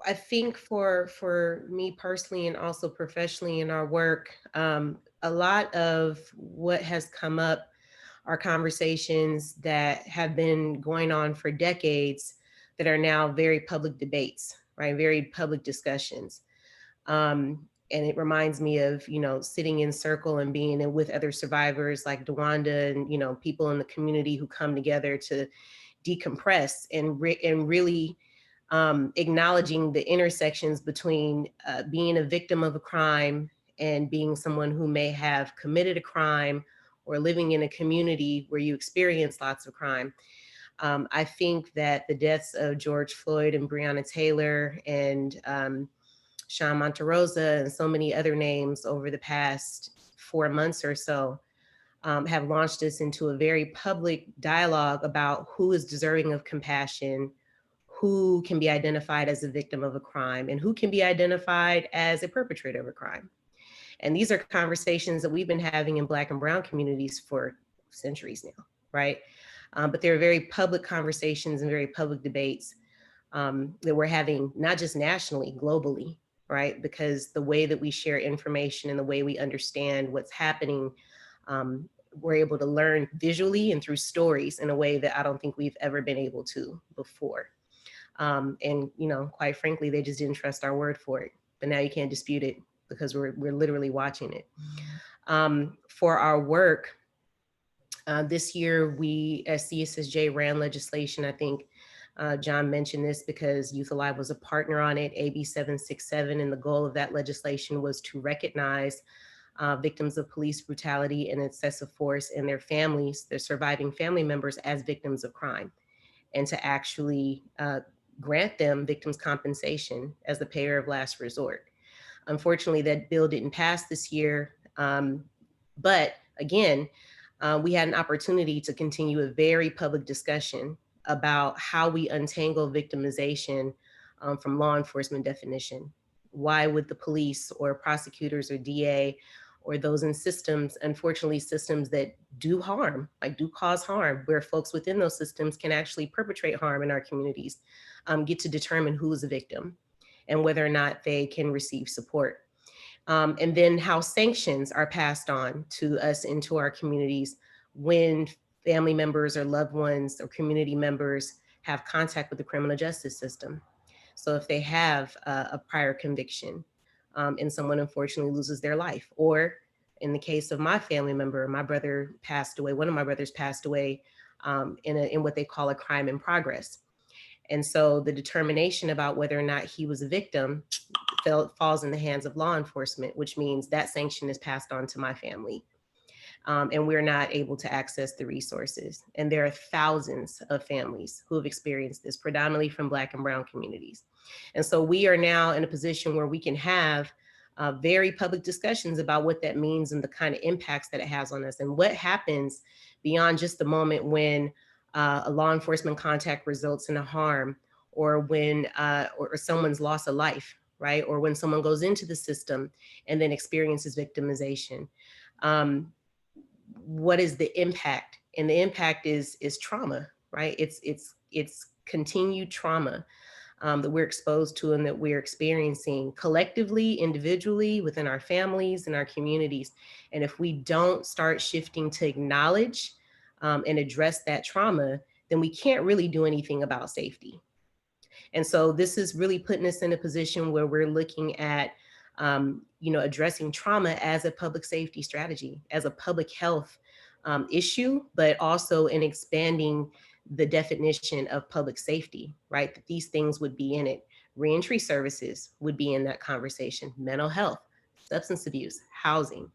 I think for me personally and also professionally in our work, a lot of what has come up are conversations that have been going on for decades that are now very public debates, right? Very public discussions. And it reminds me of, sitting in circle and being with other survivors like Dewanda and, people in the community who come together to decompress and really acknowledging the intersections between being a victim of a crime and being someone who may have committed a crime or living in a community where you experience lots of crime. I think that the deaths of George Floyd and Breonna Taylor and Sean Monterosa and so many other names over the past 4 months or so have launched us into a very public dialogue about who is deserving of compassion, who can be identified as a victim of a crime, and who can be identified as a perpetrator of a crime. And these are conversations that we've been having in Black and brown communities for centuries now, right? But they're very public conversations and very public debates that we're having, not just nationally, globally, right? Because the way that we share information and the way we understand what's happening, we're able to learn visually and through stories in a way that I don't think we've ever been able to before. And quite frankly, they just didn't trust our word for it. But now you can't dispute it because we're literally watching it. For our work, this year we, as CSSJ, ran legislation. I think John mentioned this because Youth Alive was a partner on it, AB 767, and the goal of that legislation was to recognize victims of police brutality and excessive force and their families, their surviving family members, as victims of crime, and to actually grant them victims' compensation as the payer of last resort. Unfortunately, that bill didn't pass this year, but again, we had an opportunity to continue a very public discussion about how we untangle victimization from law enforcement definition. Why would the police or prosecutors or DA or those in systems, unfortunately systems that do harm, like do cause harm, where folks within those systems can actually perpetrate harm in our communities, get to determine who is a victim and whether or not they can receive support. And then how sanctions are passed on to us into our communities when family members or loved ones or community members have contact with the criminal justice system. So if they have a prior conviction and someone unfortunately loses their life, or in the case of my family member, my brother passed away, one of my brothers passed away in what they call a crime in progress. And so the determination about whether or not he was a victim falls in the hands of law enforcement, which means that sanction is passed on to my family. And we're not able to access the resources. And there are thousands of families who have experienced this, predominantly from Black and brown communities. And so we are now in a position where we can have very public discussions about what that means and the kind of impacts that it has on us, and what happens beyond just the moment when a law enforcement contact results in a harm, or when or someone's lost a life, right? Or when someone goes into the system and then experiences victimization. What is the impact? And the impact is trauma, right? It's continued trauma that we're exposed to and that we're experiencing collectively, individually, within our families and our communities. And if we don't start shifting to acknowledge and address that trauma, then we can't really do anything about safety. And so this is really putting us in a position where we're looking at addressing trauma as a public safety strategy, as a public health issue, but also in expanding the definition of public safety, right? That these things would be in it. Reentry services would be in that conversation, mental health, substance abuse, housing.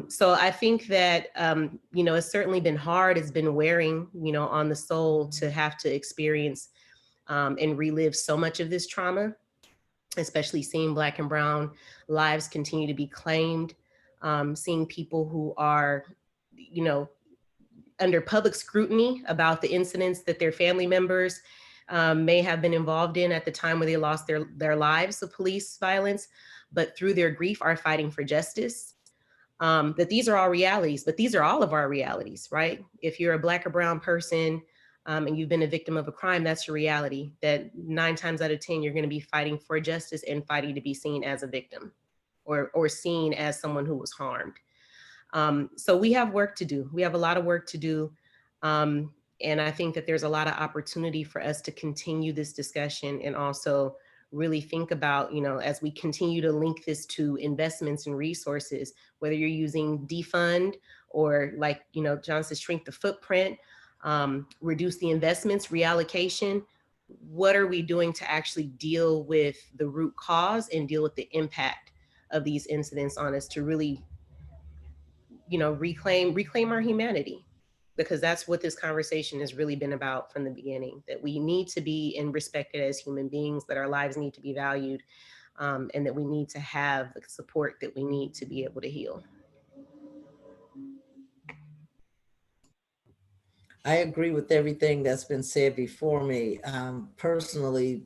So I think that, it's certainly been hard. It's been wearing, on the soul to have to experience and relive so much of this trauma, especially seeing Black and Brown lives continue to be claimed, seeing people who are, under public scrutiny about the incidents that their family members may have been involved in at the time where they lost their lives of police violence, but through their grief are fighting for justice. That these are all realities, but these are all of our realities, right? If you're a Black or Brown person and you've been a victim of a crime, that's your reality. That 9 times out of 10, you're going to be fighting for justice and fighting to be seen as a victim or seen as someone who was harmed. So we have work to do. We have a lot of work to do. And I think that there's a lot of opportunity for us to continue this discussion and also really think about, as we continue to link this to investments and resources, whether you're using defund or like, John says, shrink the footprint, reduce the investments, reallocation. What are we doing to actually deal with the root cause and deal with the impact of these incidents on us to really, reclaim our humanity? Because that's what this conversation has really been about from the beginning, that we need to be and respected as human beings, that our lives need to be valued, and that we need to have the support that we need to be able to heal. I agree with everything that's been said before me. Personally,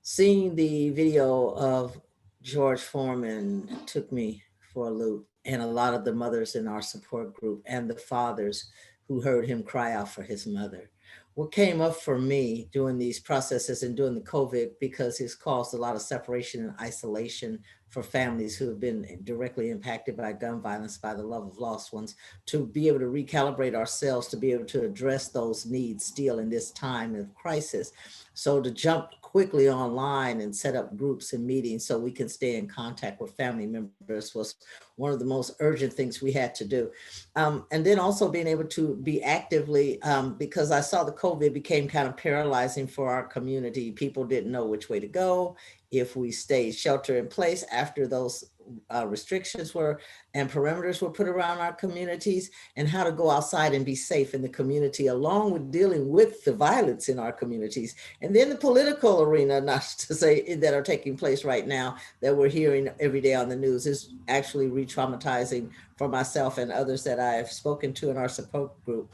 seeing the video of George Foreman took me for a loop, and a lot of the mothers in our support group and the fathers who heard him cry out for his mother. What came up for me during these processes and during the COVID, because it's caused a lot of separation and isolation for families who have been directly impacted by gun violence, by the love of lost ones, to be able to recalibrate ourselves, to be able to address those needs still in this time of crisis. So to jump quickly online and set up groups and meetings so we can stay in contact with family members was one of the most urgent things we had to do. And then also being able to be actively, because I saw the COVID became kind of paralyzing for our community. People didn't know which way to go. If we stayed shelter in place after those restrictions were and perimeters were put around our communities, and how to go outside and be safe in the community, along with dealing with the violence in our communities. And then the political arena, not to say that are taking place right now that we're hearing every day on the news, is actually re-traumatizing for myself and others that I've spoken to in our support group.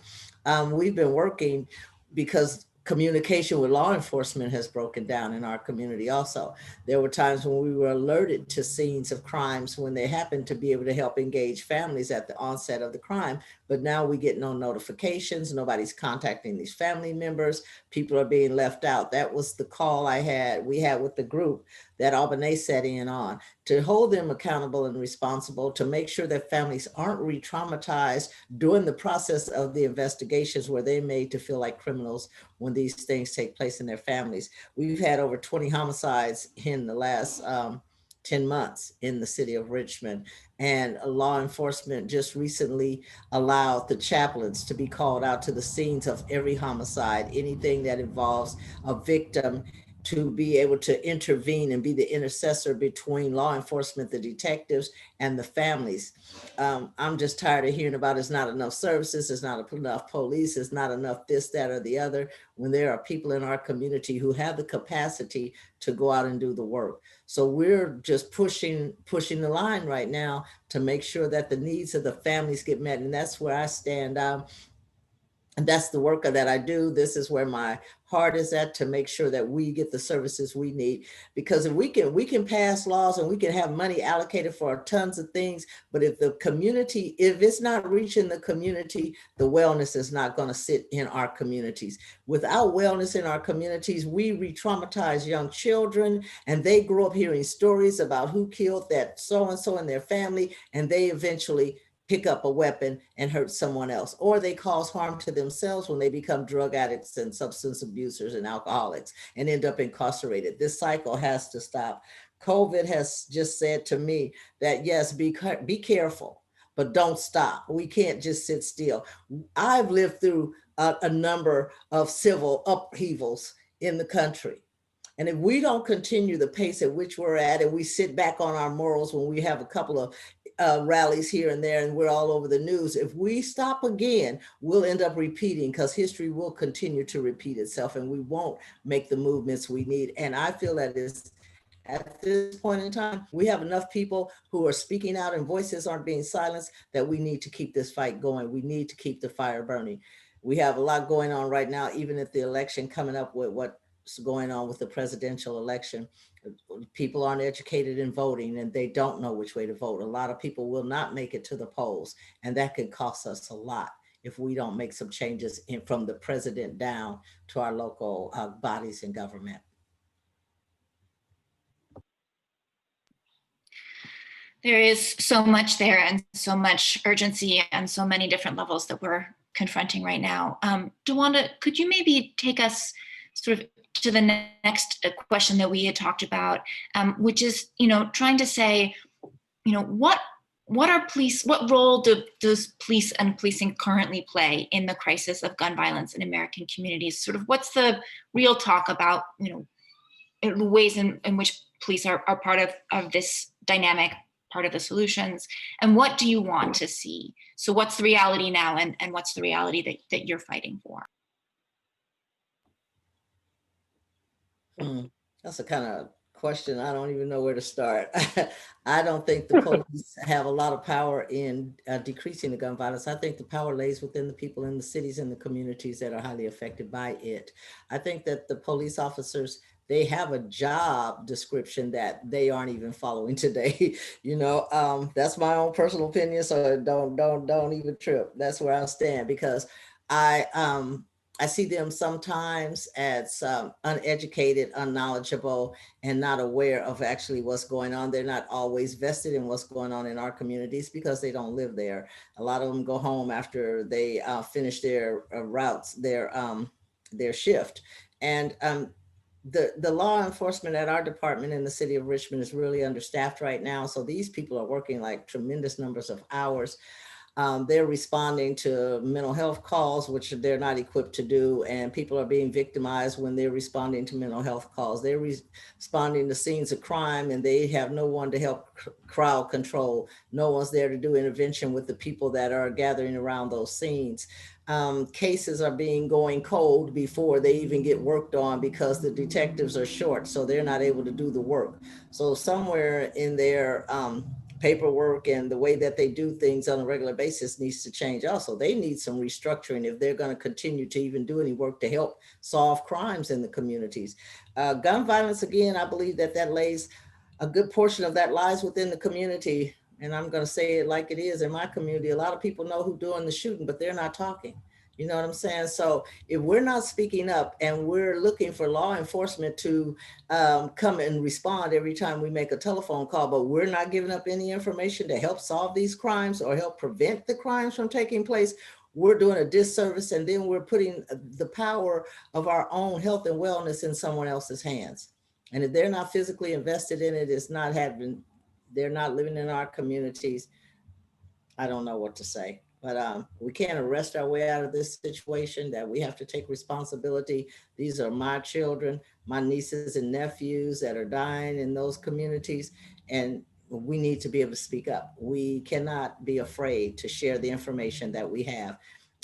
We've been working because communication with law enforcement has broken down in our community also. There were times when we were alerted to scenes of crimes when they happened to be able to help engage families at the onset of the crime, but now we get no notifications, nobody's contacting these family members, people are being left out. That was the call we had with the group that Albanese set in on, to hold them accountable and responsible, to make sure that families aren't re-traumatized during the process of the investigations where they're made to feel like criminals when these things take place in their families. We've had over 20 homicides in the last 10 months in the city of Richmond, and law enforcement just recently allowed the chaplains to be called out to the scenes of every homicide, anything that involves a victim, to be able to intervene and be the intercessor between law enforcement, the detectives, and the families. I'm just tired of hearing about it's not enough services, there's not enough police, it's not enough this, that, or the other, when there are people in our community who have the capacity to go out and do the work. So we're just pushing the line right now to make sure that the needs of the families get met. And that's where I stand. And that's the work that I do. This is where my heart is at, to make sure that we get the services we need. Because if we can pass laws and we can have money allocated for tons of things, but if the community, if it's not reaching the community, the wellness is not going to sit in our communities. Without wellness in our communities, we re-traumatize young children, and they grow up hearing stories about who killed that so-and-so in their family, and they eventually pick up a weapon and hurt someone else, or they cause harm to themselves when they become drug addicts and substance abusers and alcoholics and end up incarcerated. This cycle has to stop. COVID has just said to me that, yes, be careful, but don't stop. We can't just sit still. I've lived through a number of civil upheavals in the country. And if we don't continue the pace at which we're at, and we sit back on our morals when we have a couple of rallies here and there, and we're all over the news. If we stop again, we'll end up repeating, because history will continue to repeat itself, and we won't make the movements we need. And I feel that is, at this point in time, we have enough people who are speaking out and voices aren't being silenced, that we need to keep this fight going. We need to keep the fire burning. We have a lot going on right now, even if the election coming up with what's going on with the presidential election. People aren't educated in voting, and they don't know which way to vote. A lot of people will not make it to the polls, and that can cost us a lot if we don't make some changes from the president down to our local bodies in government. There is so much there, and so much urgency, and so many different levels that we're confronting right now. Dewanda, could you maybe take us sort of to the next question that we had talked about, which is, trying to say, what role does police and policing currently play in the crisis of gun violence in American communities? Sort of what's the real talk about, ways in which police are part of this dynamic, part of the solutions, and what do you want to see? So what's the reality now, and what's the reality that you're fighting for? That's a kind of question. I don't even know where to start. I don't think the police have a lot of power in decreasing the gun violence. I think the power lays within the people in the cities and the communities that are highly affected by it. I think that the police officers, they have a job description that they aren't even following today. That's my own personal opinion. So don't even trip. That's where I stand, because I see them sometimes as uneducated, unknowledgeable, and not aware of actually what's going on. They're not always vested in what's going on in our communities because they don't live there. A lot of them go home after they finish their routes, their shift. And the law enforcement at our department in the city of Richmond is really understaffed right now. So these people are working like tremendous numbers of hours. They're responding to mental health calls, which they're not equipped to do. And people are being victimized when they're responding to mental health calls. They're responding to scenes of crime, and they have no one to help crowd control. No one's there to do intervention with the people that are gathering around those scenes. Cases are going cold before they even get worked on because the detectives are short, so they're not able to do the work. So somewhere in their paperwork and the way that they do things on a regular basis needs to change also. They need some restructuring if they're going to continue to even do any work to help solve crimes in the communities. Gun violence, again, I believe that lays, a good portion of that lies within the community. And I'm going to say it like it is in my community. A lot of people know who's doing the shooting, but they're not talking. You know what I'm saying? So if we're not speaking up and we're looking for law enforcement to come and respond every time we make a telephone call, but we're not giving up any information to help solve these crimes or help prevent the crimes from taking place, we're doing a disservice. And then we're putting the power of our own health and wellness in someone else's hands. And if they're not physically invested in it, they're not living in our communities, I don't know what to say. But we can't arrest our way out of this situation, that we have to take responsibility. These are my children, my nieces and nephews that are dying in those communities. And we need to be able to speak up. We cannot be afraid to share the information that we have.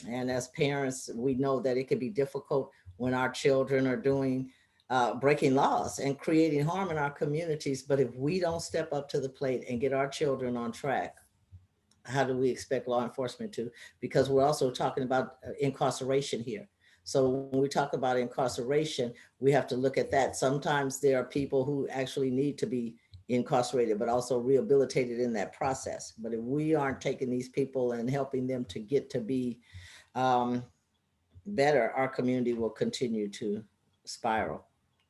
And as parents, we know that it can be difficult when our children are breaking laws and creating harm in our communities. But if we don't step up to the plate and get our children on track, how do we expect law enforcement to? Because we're also talking about incarceration here. So when we talk about incarceration, we have to look at that. Sometimes there are people who actually need to be incarcerated, but also rehabilitated in that process. But if we aren't taking these people and helping them to get to be better, our community will continue to spiral.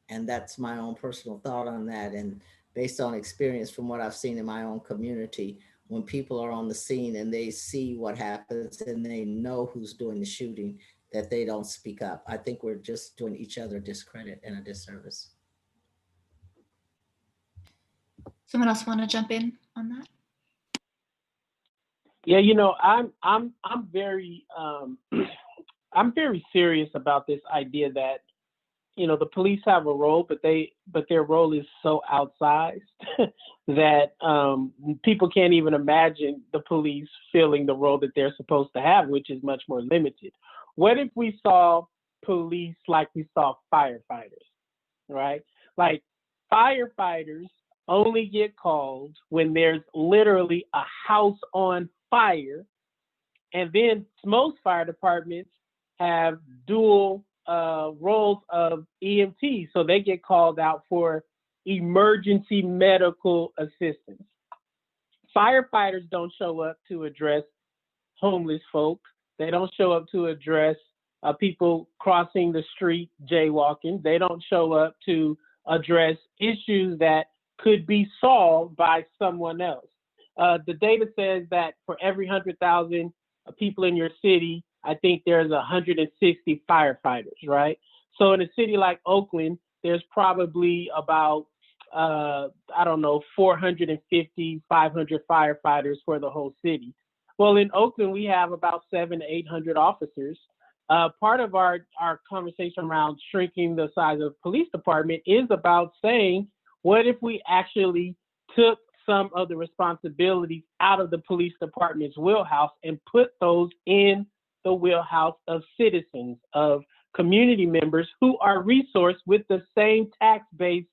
And that's my own personal thought on that. And based on experience from what I've seen in my own community, when people are on the scene and they see what happens and they know who's doing the shooting, that they don't speak up. I think we're just doing each other a discredit and a disservice. Someone else want to jump in on that? Yeah, I'm very I'm very serious about this idea that the police have a role, but their role is so outsized that people can't even imagine the police filling the role that they're supposed to have, which is much more limited. What if we saw police like we saw firefighters, right? Like firefighters only get called when there's literally a house on fire. And then most fire departments have dual roles of EMT, so they get called out for emergency medical assistance. Firefighters don't show up to address homeless folk. They don't show up to address people crossing the street jaywalking. They don't show up to address issues that could be solved by someone else. The data says that for every 100,000 people in your city, I think there's 160 firefighters, right? So in a city like Oakland, there's probably about, 450, 500 firefighters for the whole city. Well, in Oakland, we have about 700 to 800 officers. Part of our conversation around shrinking the size of the police department is about saying, what if we actually took some of the responsibilities out of the police department's wheelhouse and put those in the wheelhouse of citizens, of community members who are resourced with the same tax-based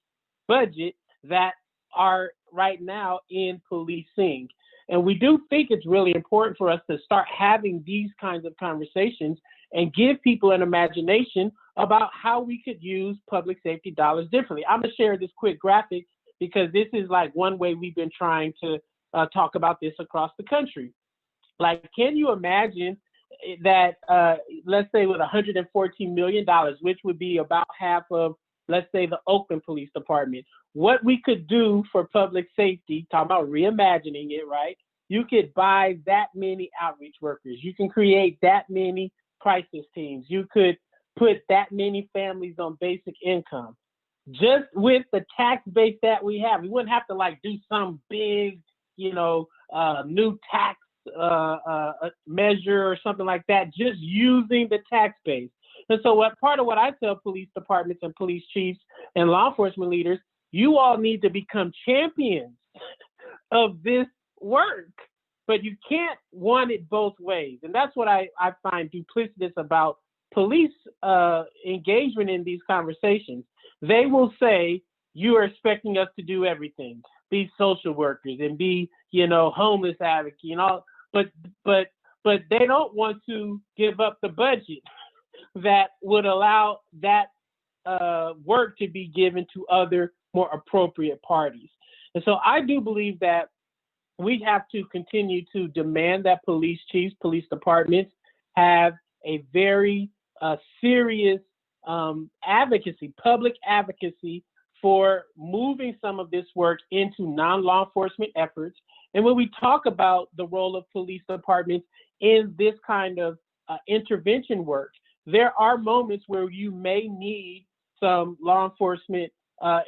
budget that are right now in policing. And we do think it's really important for us to start having these kinds of conversations and give people an imagination about how we could use public safety dollars differently. I'm gonna share this quick graphic because this is like one way we've been trying to talk about this across the country. Like, can you imagine that, let's say with $114 million, which would be about half of, let's say, the Oakland Police Department, what we could do for public safety, talking about reimagining it, right? You could buy that many outreach workers. You can create that many crisis teams. You could put that many families on basic income. Just with the tax base that we have, we wouldn't have to like do some big, new tax measure or something like that, just using the tax base. And so part of what I tell police departments and police chiefs and law enforcement leaders, you all need to become champions of this work, but you can't want it both ways. And that's what I find duplicitous about police engagement in these conversations. They will say, you are expecting us to do everything, be social workers and be, homeless advocates and all, but they don't want to give up the budget that would allow that work to be given to other more appropriate parties. And so I do believe that we have to continue to demand that police chiefs, police departments have a very serious advocacy, public advocacy for moving some of this work into non-law enforcement efforts. And when we talk about the role of police departments in this kind of intervention work, there are moments where you may need some law enforcement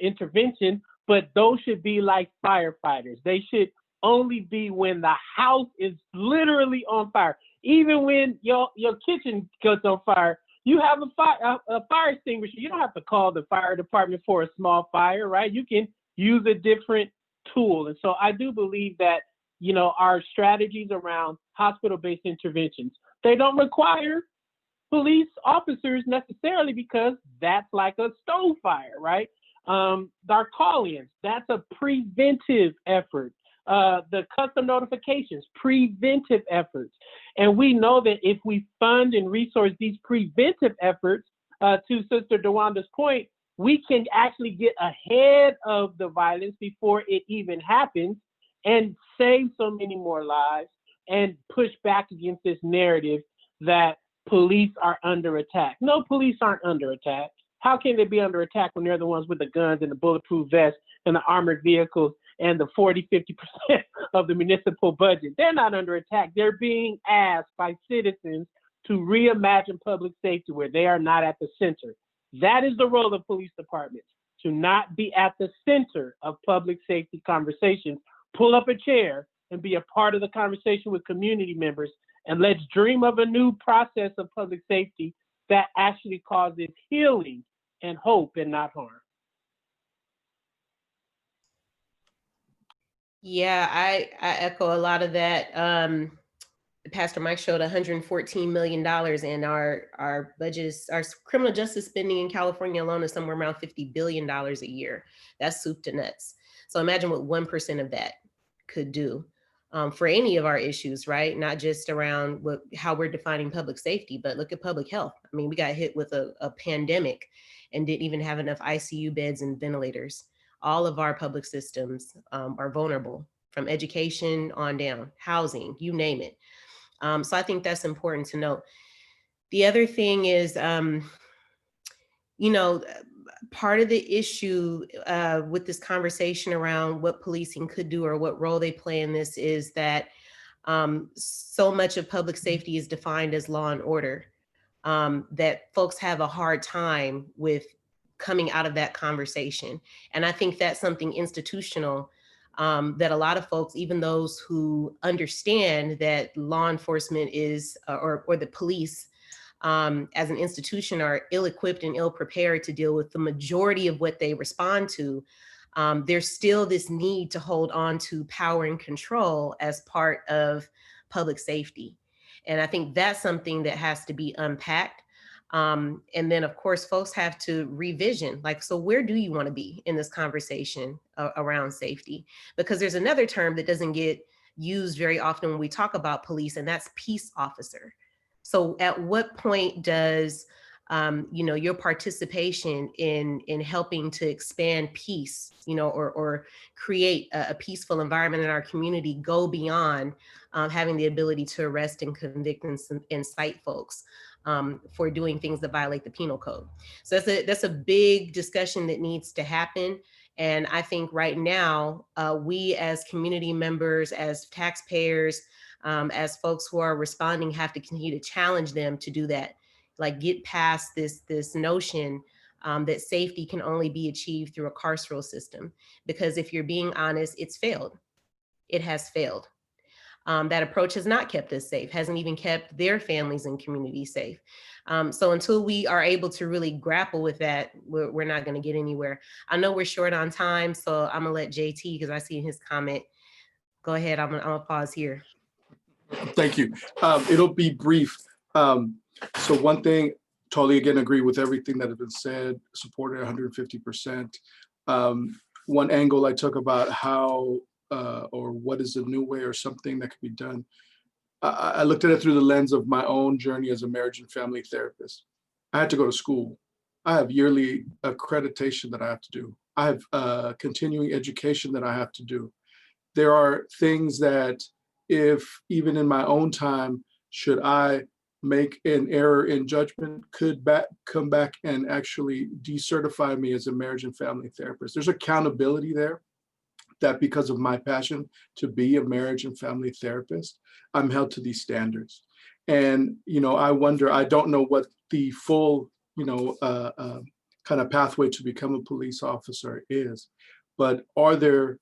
intervention, but those should be like firefighters. They should only be when the house is literally on fire. Even when your kitchen goes on fire, you have a fire extinguisher. You don't have to call the fire department for a small fire, right? You can use a different tool. And so I do believe that, our strategies around hospital-based interventions, they don't require police officers necessarily because that's like a stove fire, right? Our call-ins, that's a preventive effort. The custom notifications, preventive efforts. And we know that if we fund and resource these preventive efforts, to Sister Dewanda's point, we can actually get ahead of the violence before it even happens and save so many more lives and push back against this narrative that police are under attack. No, police aren't under attack. How can they be under attack when they're the ones with the guns and the bulletproof vests and the armored vehicles and the 40, 50% of the municipal budget? They're not under attack. They're being asked by citizens to reimagine public safety where they are not at the center. That is the role of police departments, to not be at the center of public safety conversations. Pull up a chair and be a part of the conversation with community members, and let's dream of a new process of public safety that actually causes healing and hope and not harm. Yeah, I echo a lot of that. Pastor Mike showed $114 million, and our budgets, our criminal justice spending in California alone is somewhere around $50 billion a year. That's soup to nuts. So imagine what 1% of that could do for any of our issues, right? Not just around how we're defining public safety, but look at public health. I mean, we got hit with a pandemic and didn't even have enough ICU beds and ventilators. All of our public systems are vulnerable, from education on down, housing, you name it. So I think that's important to note. The other thing is, part of the issue with this conversation around what policing could do or what role they play in this is that so much of public safety is defined as law and order, that folks have a hard time with coming out of that conversation. And I think that's something institutional that a lot of folks, even those who understand that law enforcement is, or the police as an institution, are ill-equipped and ill-prepared to deal with the majority of what they respond to, there's still this need to hold on to power and control as part of public safety. And I think that's something that has to be unpacked. And then, of course, folks have to revision, like, so where do you want to be in this conversation around safety? Because there's another term that doesn't get used very often when we talk about police, and that's peace officer. So at what point does your participation in helping to expand peace, or create a peaceful environment in our community go beyond having the ability to arrest and convict and cite folks for doing things that violate the penal code? So that's a big discussion that needs to happen. And I think right now, we as community members, as taxpayers, as folks who are responding, have to continue to challenge them to do that. Like, get past this notion that safety can only be achieved through a carceral system. Because if you're being honest, it's failed. It has failed. That approach has not kept us safe, hasn't even kept their families and communities safe. So until we are able to really grapple with that, we're not going to get anywhere. I know we're short on time, so I'm going to let JT, because I see his comment. Go ahead. I'm going to pause here. Thank you. It'll be brief. So one thing, totally again agree with everything that has been said, supported 150%. One angle I took about how or what is a new way or something that could be done, I looked at it through the lens of my own journey as a marriage and family therapist. I had to go to school. I have yearly accreditation that I have to do. I have continuing education that I have to do. There are things that, if even in my own time, should I make an error in judgment, could come back and actually decertify me as a marriage and family therapist. There's accountability there, that because of my passion to be a marriage and family therapist, I'm held to these standards. And, I wonder, I don't know what the full, kind of pathway to become a police officer is, but are there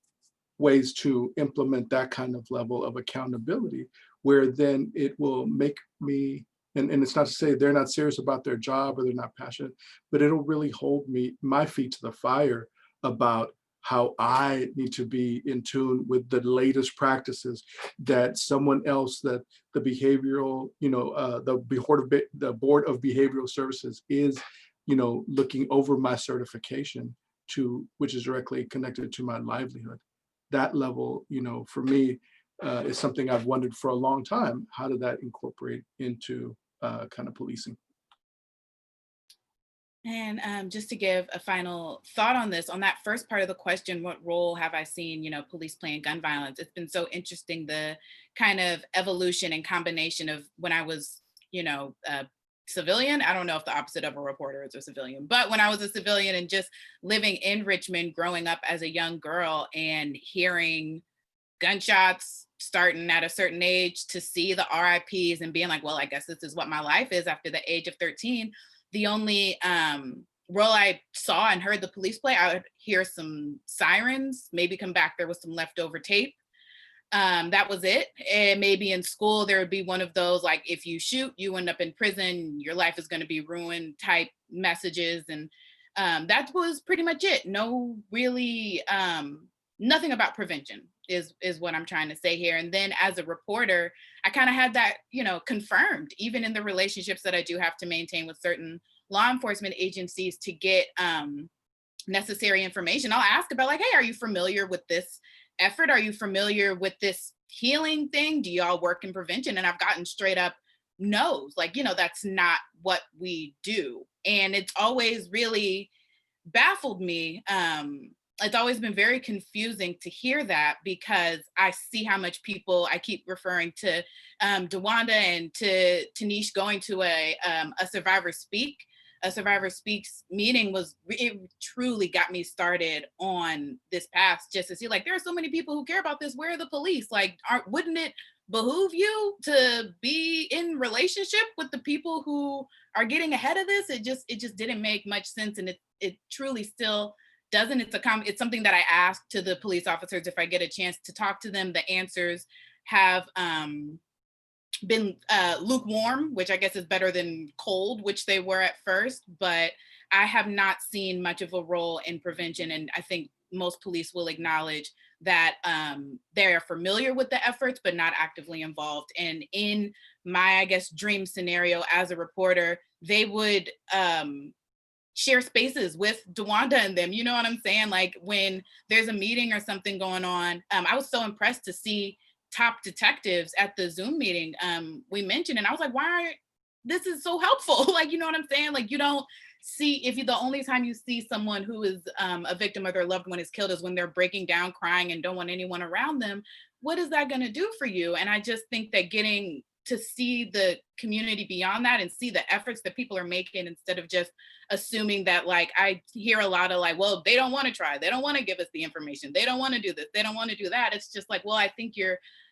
ways to implement that kind of level of accountability where then it will make me, and it's not to say they're not serious about their job or they're not passionate, but it'll really hold my feet to the fire about how I need to be in tune with the latest practices that someone else, that the behavioral, the Board of Behavioral Services is, looking over my certification to, which is directly connected to my livelihood. That level, for me, is something I've wondered for a long time. How did that incorporate into kind of policing? And just to give a final thought on this, on that first part of the question, what role have I seen, police play in gun violence? It's been so interesting, the kind of evolution and combination of when I was, a civilian. I don't know if the opposite of a reporter is a civilian, but when I was a civilian and just living in Richmond, growing up as a young girl and hearing gunshots starting at a certain age, to see the RIPs and being like, well, I guess this is what my life is after the age of 13. The only role I saw and heard the police play, I would hear some sirens, maybe come back, there was some leftover tape. That was it. And maybe in school, there would be one of those, like, if you shoot, you end up in prison, your life is going to be ruined type messages. And That was pretty much it. No, really, nothing about prevention is what I'm trying to say here. And then as a reporter, I kind of had that, confirmed, even in the relationships that I do have to maintain with certain law enforcement agencies to get necessary information. I'll ask about like, hey, are you familiar with this effort? Are you familiar with this healing thing? Do y'all work in prevention? And I've gotten straight up no's, like, that's not what we do. And it's always really baffled me. It's always been very confusing to hear that, because I see how much people, I keep referring to Dewanda and to Tanish going to a Survivor Speaks meeting it truly got me started on this path, just to see like, there are so many people who care about this. Where are the police? Like, wouldn't it behoove you to be in relationship with the people who are getting ahead of this? It just didn't make much sense. And it truly still doesn't. It's something that I ask to the police officers if I get a chance to talk to them. The answers have been lukewarm, which I guess is better than cold, which they were at first, but I have not seen much of a role in prevention. And I think most police will acknowledge that they are familiar with the efforts, but not actively involved. And in my, I guess, dream scenario as a reporter, they would share spaces with Dewanda and them. You know what I'm saying? Like when there's a meeting or something going on, I was so impressed to see top detectives at the Zoom meeting we mentioned. And I was like, this is so helpful. Like, you know what I'm saying? Like, you don't see, the only time you see someone who is a victim or their loved one is killed is when they're breaking down, crying, and don't want anyone around them. What is that going to do for you? And I just think that getting to see the community beyond that and see the efforts that people are making, instead of just assuming that, like, I hear a lot of like, well, they don't want to try. They don't want to give us the information. They don't want to do this. They don't want to do that. It's just like, well, I think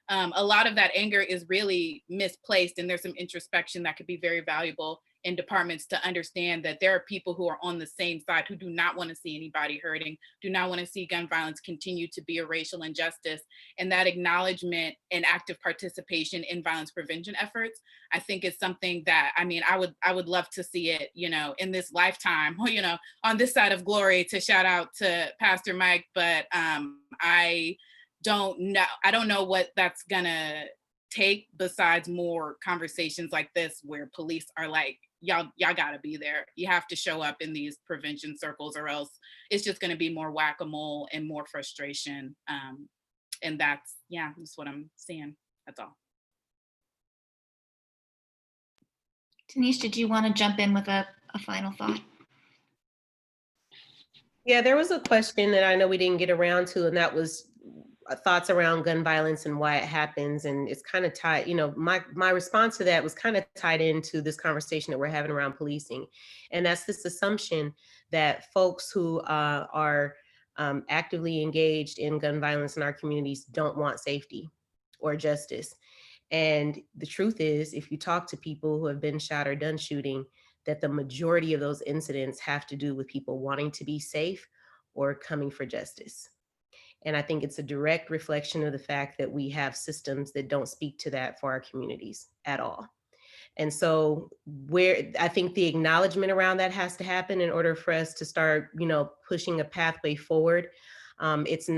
a lot of that anger is really misplaced. And there's some introspection that could be very valuable in departments to understand that there are people who are on the same side who do not want to see anybody hurting, do not want to see gun violence continue to be a racial injustice. And that acknowledgement and active participation in violence prevention efforts, I think is something that, I would love to see it, in this lifetime, on this side of glory, to shout out to Pastor Mike, but I don't know what that's gonna take besides more conversations like this where police are like, y'all gotta be there. You have to show up in these prevention circles, or else it's just gonna be more whack-a-mole and more frustration. And that's what I'm seeing. That's all. Tanish, did you want to jump in with a final thought? Yeah, there was a question that I know we didn't get around to, and that was thoughts around gun violence and why it happens. And it's kind of tied, my response to that was kind of tied into this conversation that we're having around policing. And that's this assumption that folks who are actively engaged in gun violence in our communities don't want safety or justice. And the truth is, if you talk to people who have been shot or done shooting, that the majority of those incidents have to do with people wanting to be safe or coming for justice. And I think it's a direct reflection of the fact that we have systems that don't speak to that for our communities at all. And so where I think the acknowledgement around that has to happen in order for us to start, pushing a pathway forward. It's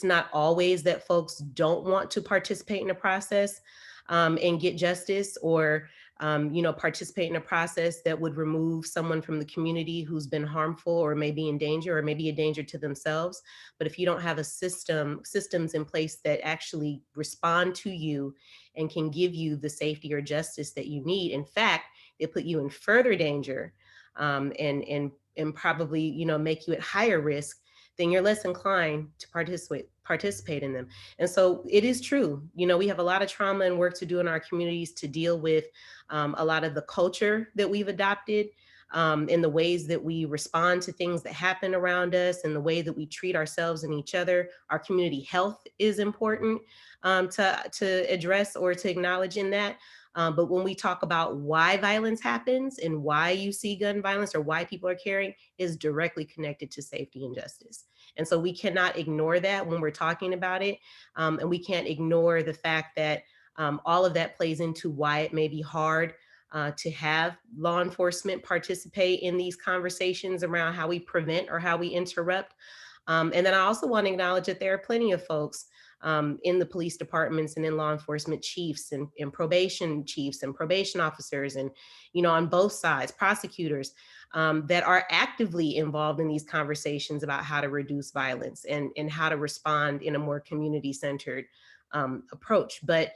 not always that folks don't want to participate in a process and get justice, or participate in a process that would remove someone from the community who's been harmful or maybe in danger or maybe a danger to themselves. But if you don't have systems in place that actually respond to you and can give you the safety or justice that you need, in fact, they put you in further danger and probably, make you at higher risk, then you're less inclined to participate in them. And so it is true, we have a lot of trauma and work to do in our communities to deal with a lot of the culture that we've adopted, in the ways that we respond to things that happen around us, and the way that we treat ourselves and each other. Our community health is important to address or to acknowledge in that. But when we talk about why violence happens and why you see gun violence or why people are carrying, is directly connected to safety and justice. And so we cannot ignore that when we're talking about it. And we can't ignore the fact that all of that plays into why it may be hard to have law enforcement participate in these conversations around how we prevent or how we interrupt. And then I also want to acknowledge that there are plenty of folks in the police departments and in law enforcement, chiefs and probation chiefs and probation officers, and, you know, on both sides, prosecutors, that are actively involved in these conversations about how to reduce violence and how to respond in a more community-centered approach. But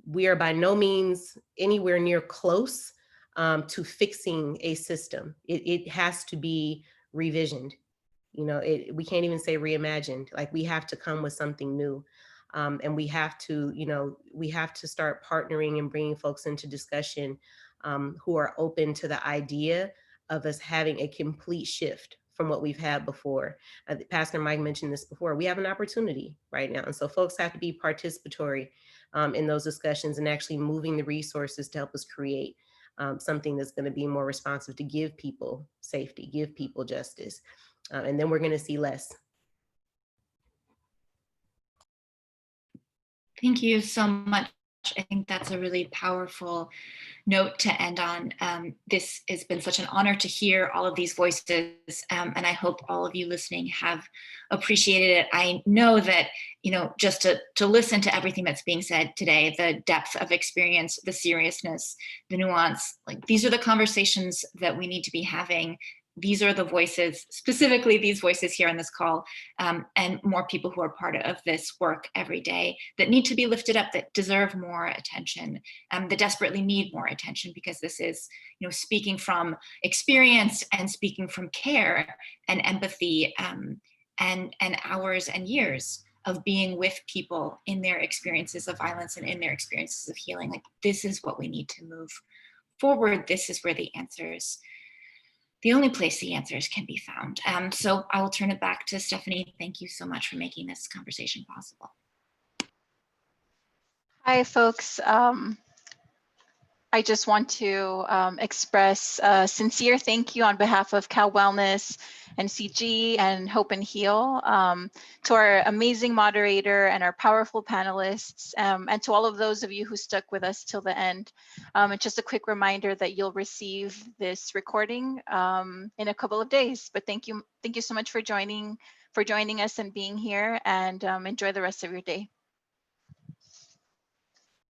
we are by no means anywhere near close to fixing a system. It has to be revisioned. You know, we can't even say reimagined. Like, we have to come with something new. And we have to, you know, we have to start partnering and bringing folks into discussion who are open to the idea of us having a complete shift from what we've had before. Pastor Mike mentioned this before. We have an opportunity right now. And so folks have to be participatory in those discussions and actually moving the resources to help us create something that's going to be more responsive to give people safety, give people justice. And then we're going to see less. Thank you so much. I think that's a really powerful note to end on. This has been such an honor to hear all of these voices, and I hope all of you listening have appreciated it. I know that, you know, just to listen to everything that's being said today, the depth of experience, the seriousness, the nuance, like, these are the conversations that we need to be having. These are the voices, specifically these voices here on this call, and more people who are part of this work every day that need to be lifted up, that deserve more attention, that desperately need more attention, because this is, you know, speaking from experience and speaking from care and empathy, and hours and years of being with people in their experiences of violence and in their experiences of healing. Like, this is what we need to move forward. This is where the only place the answers can be found. So I will turn it back to Stephanie. Thank you so much for making this conversation possible. Hi, folks. I just want to express a sincere thank you on behalf of Cal Wellness and CG and Hope and Heal, to our amazing moderator and our powerful panelists, and to all of those of you who stuck with us till the end. And just a quick reminder that you'll receive this recording in a couple of days. But thank you so much for joining us and being here, and enjoy the rest of your day.